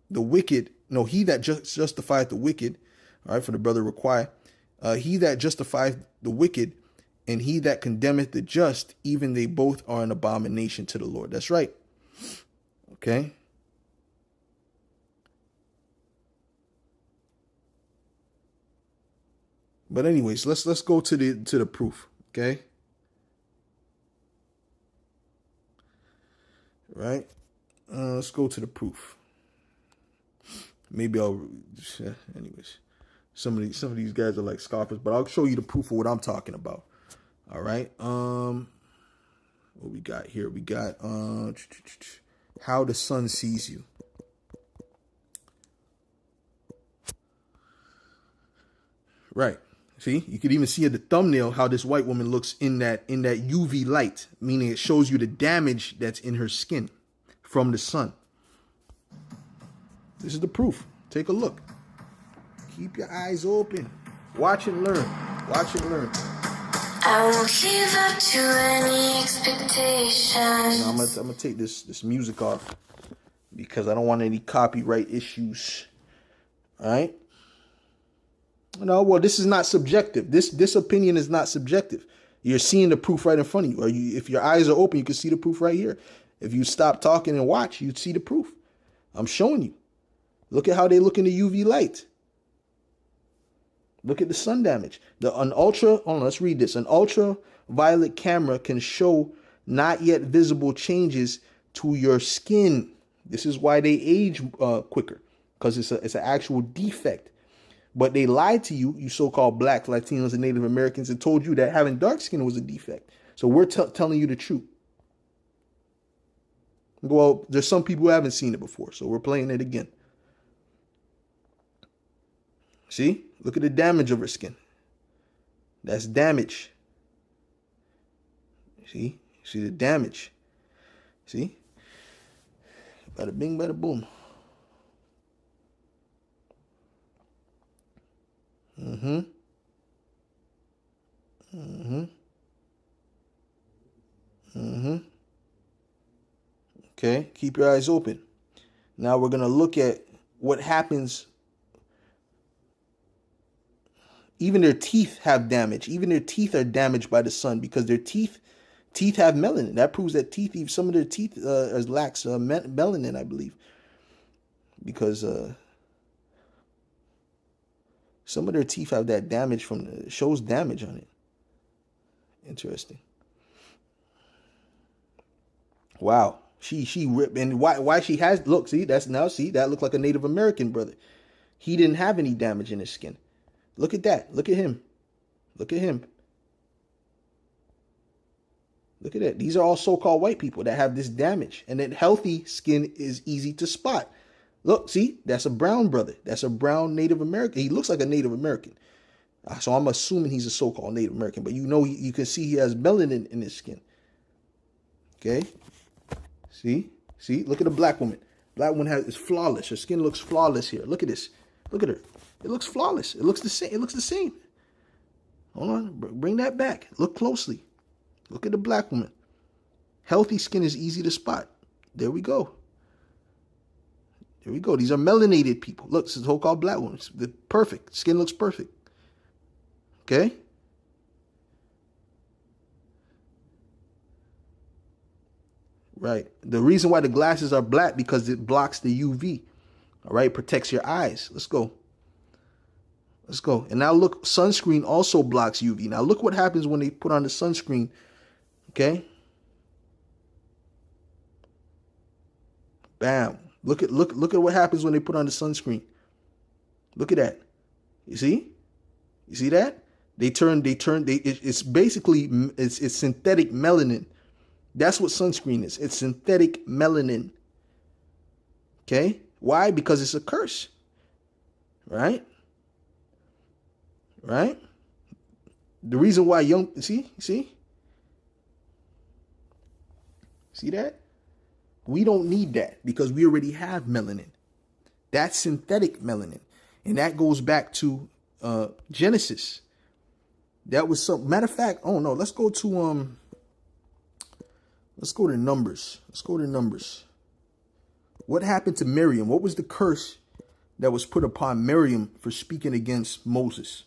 the wicked. No, he that justifieth the wicked, all right, for the brother require, he that justifieth the wicked and he that condemneth the just, even they both are an abomination to the Lord. That's right. Okay. But anyways, let's go to the proof. Okay. Right. Let's go to the proof. Maybe anyways, some of these guys are like scoffers, but I'll show you the proof of what I'm talking about. All right. What we got here? We got how the sun sees you. Right. See, you could even see at the thumbnail how this white woman looks in that UV light, meaning it shows you the damage that's in her skin from the sun. This is the proof. Take a look. Keep your eyes open. Watch and learn. Watch and learn.
I won't live up to any expectations.
Now, I'm gonna take this music off because I don't want any copyright issues. All right. No, well, this is not subjective. This opinion is not subjective. You're seeing the proof right in front of you. Or if your eyes are open, you can see the proof right here. If you stop talking and watch, you'd see the proof. I'm showing you. Look at how they look in the UV light. Look at the sun damage. Let's read this. An ultraviolet camera can show not yet visible changes to your skin. This is why they age quicker, because it's an actual defect. But they lied to you, you so-called blacks, Latinos, and Native Americans, and told you that having dark skin was a defect. So we're telling you the truth. Well, there's some people who haven't seen it before, so we're playing it again. See? Look at the damage of her skin. That's damage. See? See the damage. See? Bada bing, bada boom. Mm-hmm. Mm-hmm. Mm-hmm. Okay, keep your eyes open. Now we're going to look at what happens. Even their teeth have damage. Even their teeth are damaged by the sun because their teeth have melanin. That proves that some of their teeth lacks melanin, I believe. Because some of their teeth have that damage shows damage on it. Interesting. Wow. She ripped, and why she has, look, that looked like a Native American brother. He didn't have any damage in his skin. Look at that. Look at him. Look at him. Look at that. These are all so-called white people that have this damage, and then healthy skin is easy to spot. Look, see, that's a brown brother. That's a brown Native American. He looks like a Native American. So I'm assuming he's a so-called Native American, but you can see he has melanin in his skin. Okay. See, look at the black woman. Black woman is flawless. Her skin looks flawless here. Look at this. Look at her. It looks flawless. It looks the same. Hold on. Bring that back. Look closely. Look at the black woman. Healthy skin is easy to spot. There we go. There we go. These are melanated people. Look, this is so-called black women. They're perfect. Skin looks perfect. Okay? Right. The reason why the glasses are black because it blocks the UV. All right. Protects your eyes. Let's go. Let's go. And now look, sunscreen also blocks UV. Now look what happens when they put on the sunscreen. Okay. Bam. Look at what happens when they put on the sunscreen. Look at that. You see? You see that? It's basically, it's synthetic melanin. That's what sunscreen is. It's synthetic melanin. Okay? Why? Because it's a curse. Right? Right? The reason why see that? We don't need that because we already have melanin. That's synthetic melanin. And that goes back to Genesis. That was some matter of fact. Oh no, let's go to Numbers. Let's go to Numbers. What happened to Miriam? What was the curse that was put upon Miriam for speaking against Moses?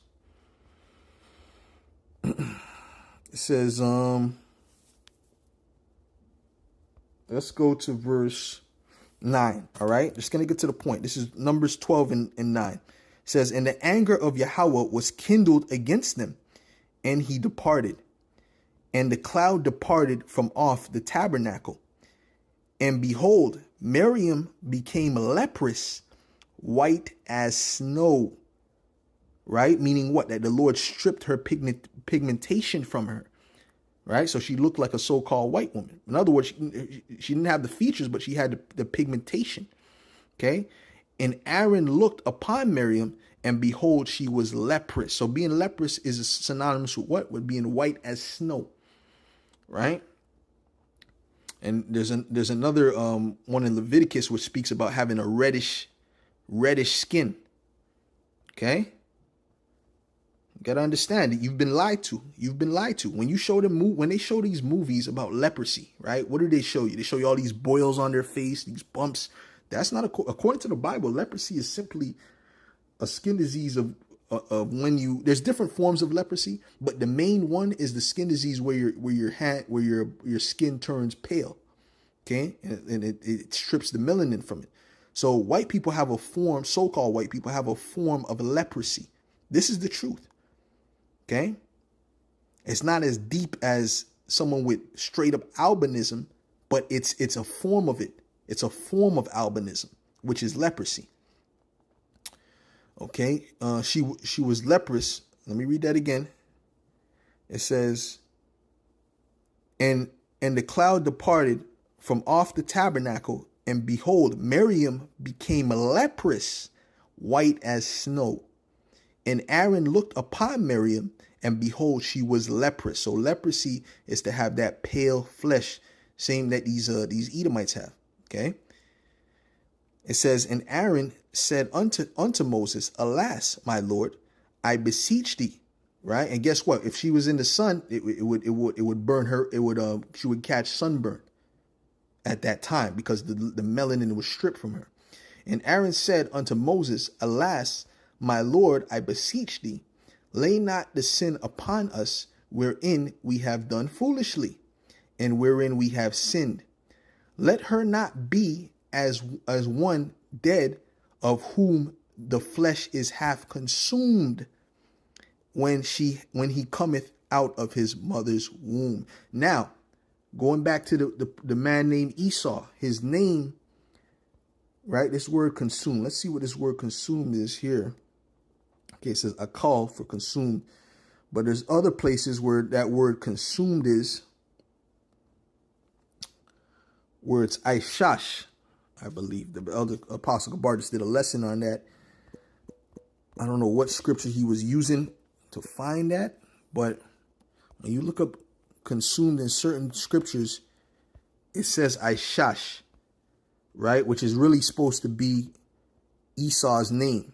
It says, let's go to verse 9. All right, just gonna get to the point. This is Numbers 12 and 9. It says, and the anger of Yahweh was kindled against them, and he departed. And the cloud departed from off the tabernacle. And behold, Miriam became leprous, white as snow. Right? Meaning what? That the Lord stripped her pigmentation from her. Right? So she looked like a so-called white woman. In other words, she didn't have the features, but she had the pigmentation. Okay? And Aaron looked upon Miriam, and behold, she was leprous. So being leprous is synonymous with what? With being white as snow. Right? And there's another one in Leviticus which speaks about having a reddish skin. Okay? You gotta understand that you've been lied to. You've been lied to. When they show these movies about leprosy, right? What do they show you? They show you all these boils on their face, these bumps. That's not according to the Bible. Leprosy is simply a skin disease of when there's different forms of leprosy, but the main one is the skin disease where your skin turns pale. Okay, and it strips the melanin from it. So white people have a form, so-called white people have a form of leprosy. This is the truth. Okay? It's not as deep as someone with straight up albinism, but it's a form of it. It's a form of albinism, which is leprosy. Okay? She was leprous. Let me read that again. It says, and the cloud departed from off the tabernacle, and behold, Miriam became leprous, white as snow. And Aaron looked upon Miriam, and behold, she was leprous. So leprosy is to have that pale flesh, same that these Edomites have. Okay. It says, and Aaron said unto Moses, alas, my Lord, I beseech thee. Right. And guess what? If she was in the sun, it would burn her. She would catch sunburn at that time because the melanin was stripped from her. And Aaron said unto Moses, alas, my Lord, I beseech thee, lay not the sin upon us wherein we have done foolishly, and wherein we have sinned. Let her not be as one dead, of whom the flesh is half consumed when he cometh out of his mother's womb. Now, going back to the man named Esau, his name, right? This word consumed. Let's see what this word consumed is here. Okay, it says akal for consumed. But there's other places where that word consumed is, where it's Aishash, I believe. The elder Apostle Gabartus did a lesson on that. I don't know what scripture he was using to find that, but when you look up consumed in certain scriptures, it says Aishash, right? Which is really supposed to be Esau's name.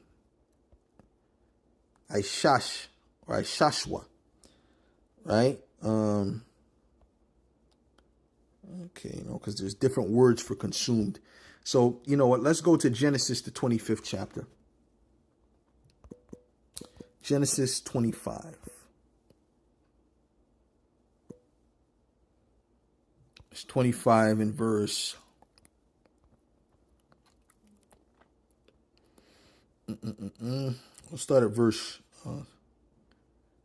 Aishash or Aishashwa, right? Okay, because there's different words for consumed. So, you know what? Let's go to Genesis, the 25th chapter. Genesis 25. It's 25 in verse. We'll start at verse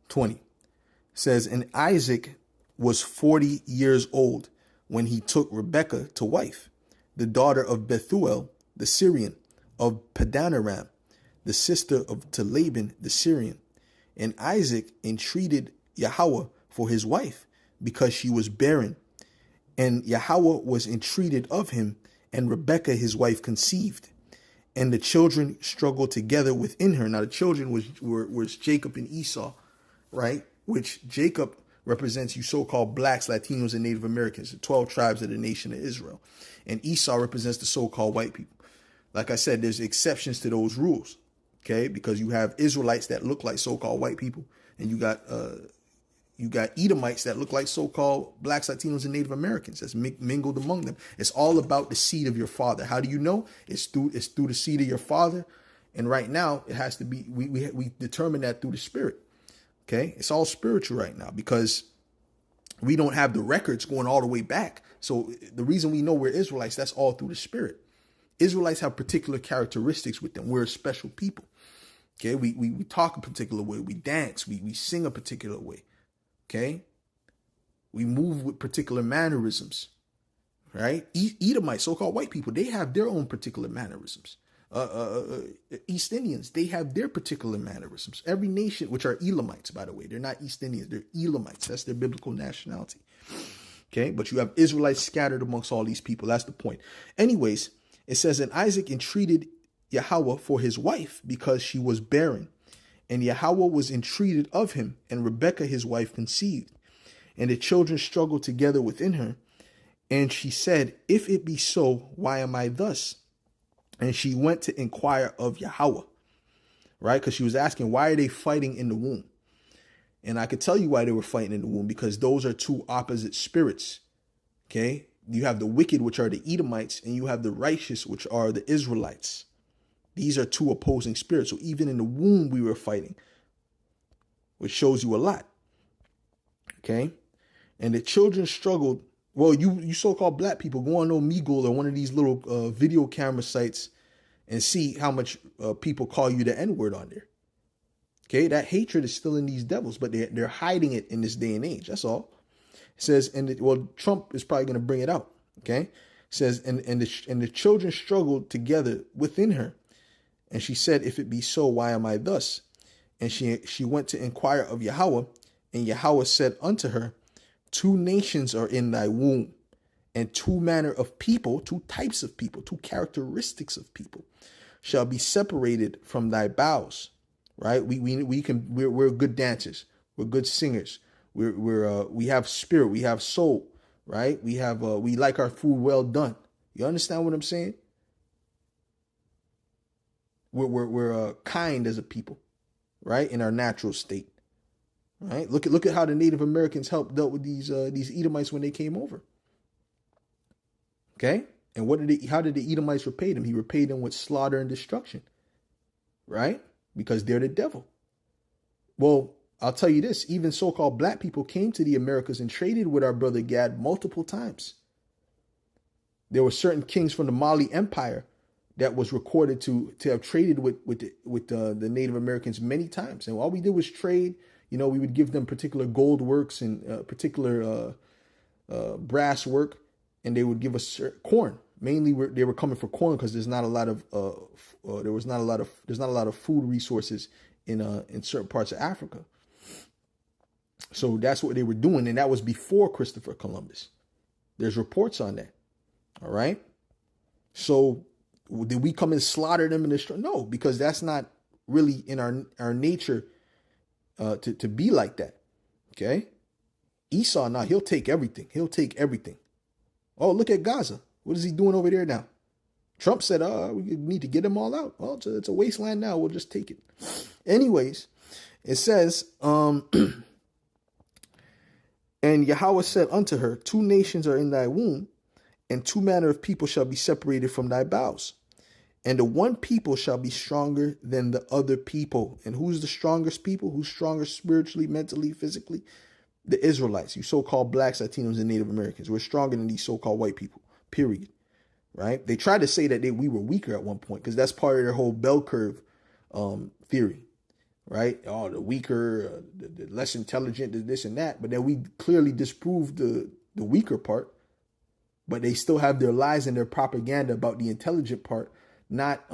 20. It says, and Isaac was 40 years old when he took Rebekah to wife, the daughter of Bethuel, the Syrian, of Padanaram, the sister of to Laban, the Syrian. And Isaac entreated Yahweh for his wife because she was barren. And Yahweh was entreated of him, and Rebekah his wife conceived. And the children struggled together within her. Now the children was Jacob and Esau, right? Which Jacob represents you so-called blacks, Latinos, and Native Americans, the 12 tribes of the nation of Israel. And Esau represents the so-called white people. Like I said, there's exceptions to those rules, okay? Because you have Israelites that look like so-called white people, and you got Edomites that look like so-called blacks, Latinos, and Native Americans that's mingled among them. It's all about the seed of your father. How do you know? It's through the seed of your father. And right now it has to be, we determine that through the spirit. Okay. It's all spiritual right now because we don't have the records going all the way back. So the reason we know we're Israelites, that's all through the spirit. Israelites have particular characteristics with them. We're a special people. Okay. We talk a particular way. We dance. We sing a particular way. Okay. We move with particular mannerisms, right? Edomites, so-called white people, they have their own particular mannerisms. East Indians, they have their particular mannerisms. Every nation, which are Elamites, by the way, they're not East Indians, they're Elamites. That's their biblical nationality. Okay. But you have Israelites scattered amongst all these people. That's the point. Anyways, it says, and Isaac entreated Yahweh for his wife because she was barren. And Yahweh was entreated of him, and Rebekah his wife conceived. And the children struggled together within her. And she said, if it be so, why am I thus? And she went to inquire of Yahweh, right? Because she was asking, why are they fighting in the womb? And I could tell you why they were fighting in the womb, because those are two opposite spirits, okay? You have the wicked, which are the Edomites, and you have the righteous, which are the Israelites. These are two opposing spirits. So even in the womb, we were fighting, which shows you a lot. Okay. And the children struggled. Well, you so-called black people, go on Omegle or one of these little video camera sites and see how much people call you the N-word on there. Okay. That hatred is still in these devils, but they're hiding it in this day and age. That's all. It says, Trump is probably going to bring it out. Okay. It says, and the children struggled together within her. And she said, if it be so, why am I thus? And she went to inquire of Yahweh, and Yahweh said unto her, two nations are in thy womb, and two manner of people, two types of people, two characteristics of people shall be separated from thy bowels. Right? We're good dancers. We're good singers. We have spirit. We have soul. Right? We like our food well done. You understand what I'm saying? We're kind as a people, right? In our natural state, right? Look at how the Native Americans dealt with these Edomites when they came over. Okay, and how did the Edomites repay them? He repaid them with slaughter and destruction, right? Because they're the devil. Well, I'll tell you this: even so-called black people came to the Americas and traded with our brother Gad multiple times. There were certain kings from the Mali Empire that was recorded to have traded with the Native Americans many times. And all we did was trade. We would give them particular gold works and particular brass work, and they would give us corn. Mainly, they were coming for corn because there's not a lot of food resources in certain parts of Africa. So that's what they were doing, and that was before Christopher Columbus. There's reports on that. All right. So did we come and slaughter them in the street? No, because that's not really in our nature to be like that. Okay. Esau, now he'll take everything. He'll take everything. Oh, look at Gaza. What is he doing over there now? Trump said, we need to get them all out. Well, it's a wasteland now. We'll just take it. Anyways, it says, and Yahweh said unto her, two nations are in thy womb, and two manner of people shall be separated from thy bowels. And the one people shall be stronger than the other people. And who's the strongest people? Who's stronger spiritually, mentally, physically? The Israelites, you so-called blacks, Latinos, and Native Americans. We're stronger than these so-called white people, period. Right? They tried to say that we were weaker at one point because that's part of their whole bell curve theory. Right? Oh, the weaker, the less intelligent, this and that. But then we clearly disproved the weaker part. But they still have their lies and their propaganda about the intelligent part not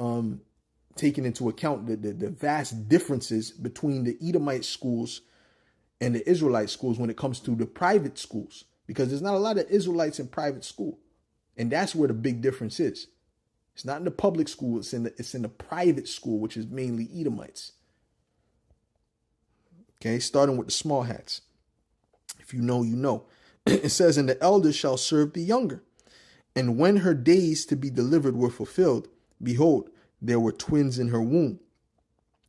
taking into account the vast differences between the Edomite schools and the Israelite schools when it comes to the private schools, because there's not a lot of Israelites in private school. And that's where the big difference is. It's not in the public school. It's in the private school, which is mainly Edomites. Okay, starting with the small hats. If you know, you know. It says, and the elders shall serve the younger. And when her days to be delivered were fulfilled, behold, there were twins in her womb.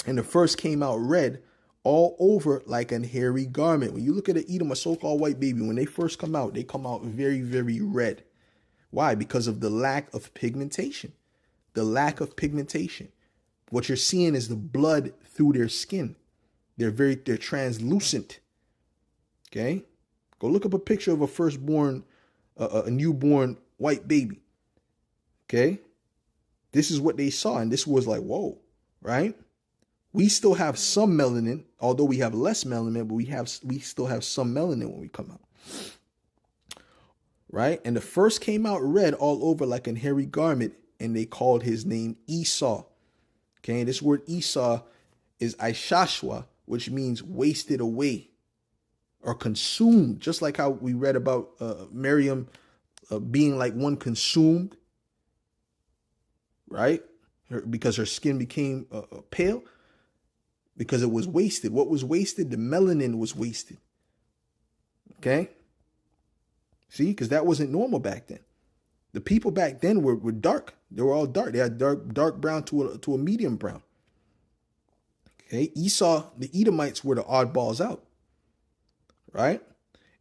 And the first came out red all over like an hairy garment. When you look at an Edom, a so-called white baby, when they first come out, they come out very, very red. Why? Because of the lack of pigmentation. The lack of pigmentation. What you're seeing is the blood through their skin. They're translucent. Okay? Go look up a picture of a firstborn, a newborn white baby. Okay? This is what they saw, and this was like, whoa, right? We still have some melanin, although we have less melanin, but we still have some melanin when we come out. Right? And the first came out red all over like an hairy garment, and they called his name Esau. Okay, and this word Esau is Ishashwa, which means wasted away or consumed, just like how we read about Miriam being like one consumed, right? Because her skin became pale, because it was wasted. What was wasted? The melanin was wasted. Okay? See, because that wasn't normal back then. The people back then were dark. They were all dark. They had dark brown to a medium brown. Okay, Esau, the Edomites were the oddballs out. Right?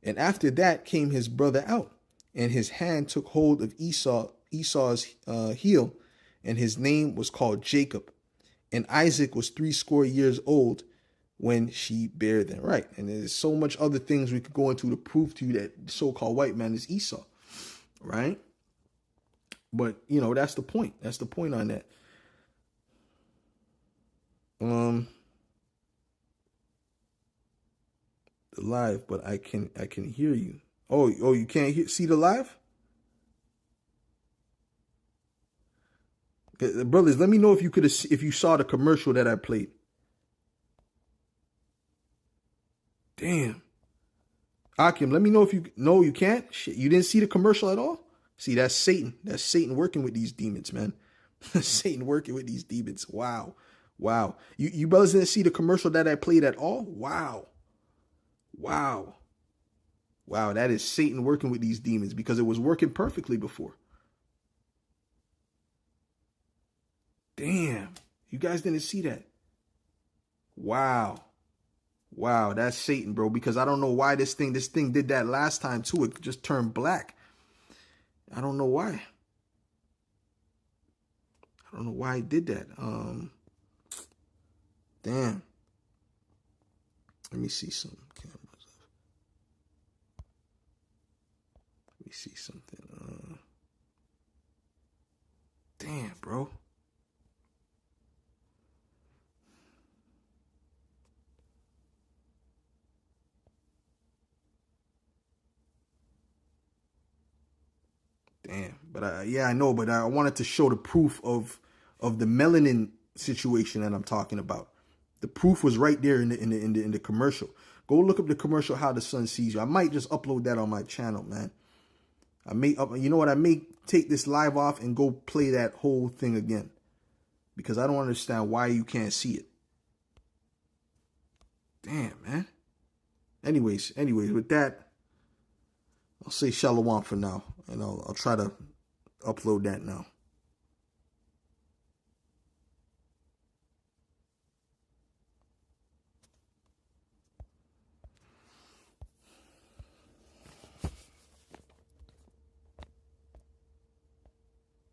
And after that came his brother out, and his hand took hold of Esau's heel, and his name was called Jacob. And Isaac was 80 years old when she bare them. Right. And there's so much other things we could go into to prove to you that the so-called white man is Esau. Right? But, you know, that's the point. That's the point on that. The live, but I can hear you. Oh, you can't see the live? Brothers, let me know if you saw the commercial that I played. Damn. Akim, let me know if you can't. Shit, you didn't see the commercial at all? See, that's Satan. That's Satan working with these demons, man. Satan working with these demons. Wow. You brothers didn't see the commercial that I played at all? Wow, that is Satan working with these demons, because it was working perfectly before. Damn, you guys didn't see that. Wow, that's Satan, bro, because I don't know why this thing did that last time too. It just turned black. I don't know why. I don't know why it did that. Damn. Let me see some cameras. Let me see something. Damn, bro. Damn. But yeah, I know. But I wanted to show the proof of the melanin situation that I'm talking about. The proof was right there in the commercial. Go look up the commercial, How the Sun Sees You. I might just upload that on my channel, man. You know what? I may take this live off and go play that whole thing again, because I don't understand why you can't see it. Damn, man. Anyways, with that, I'll say shalom for now, and I'll try to upload that now.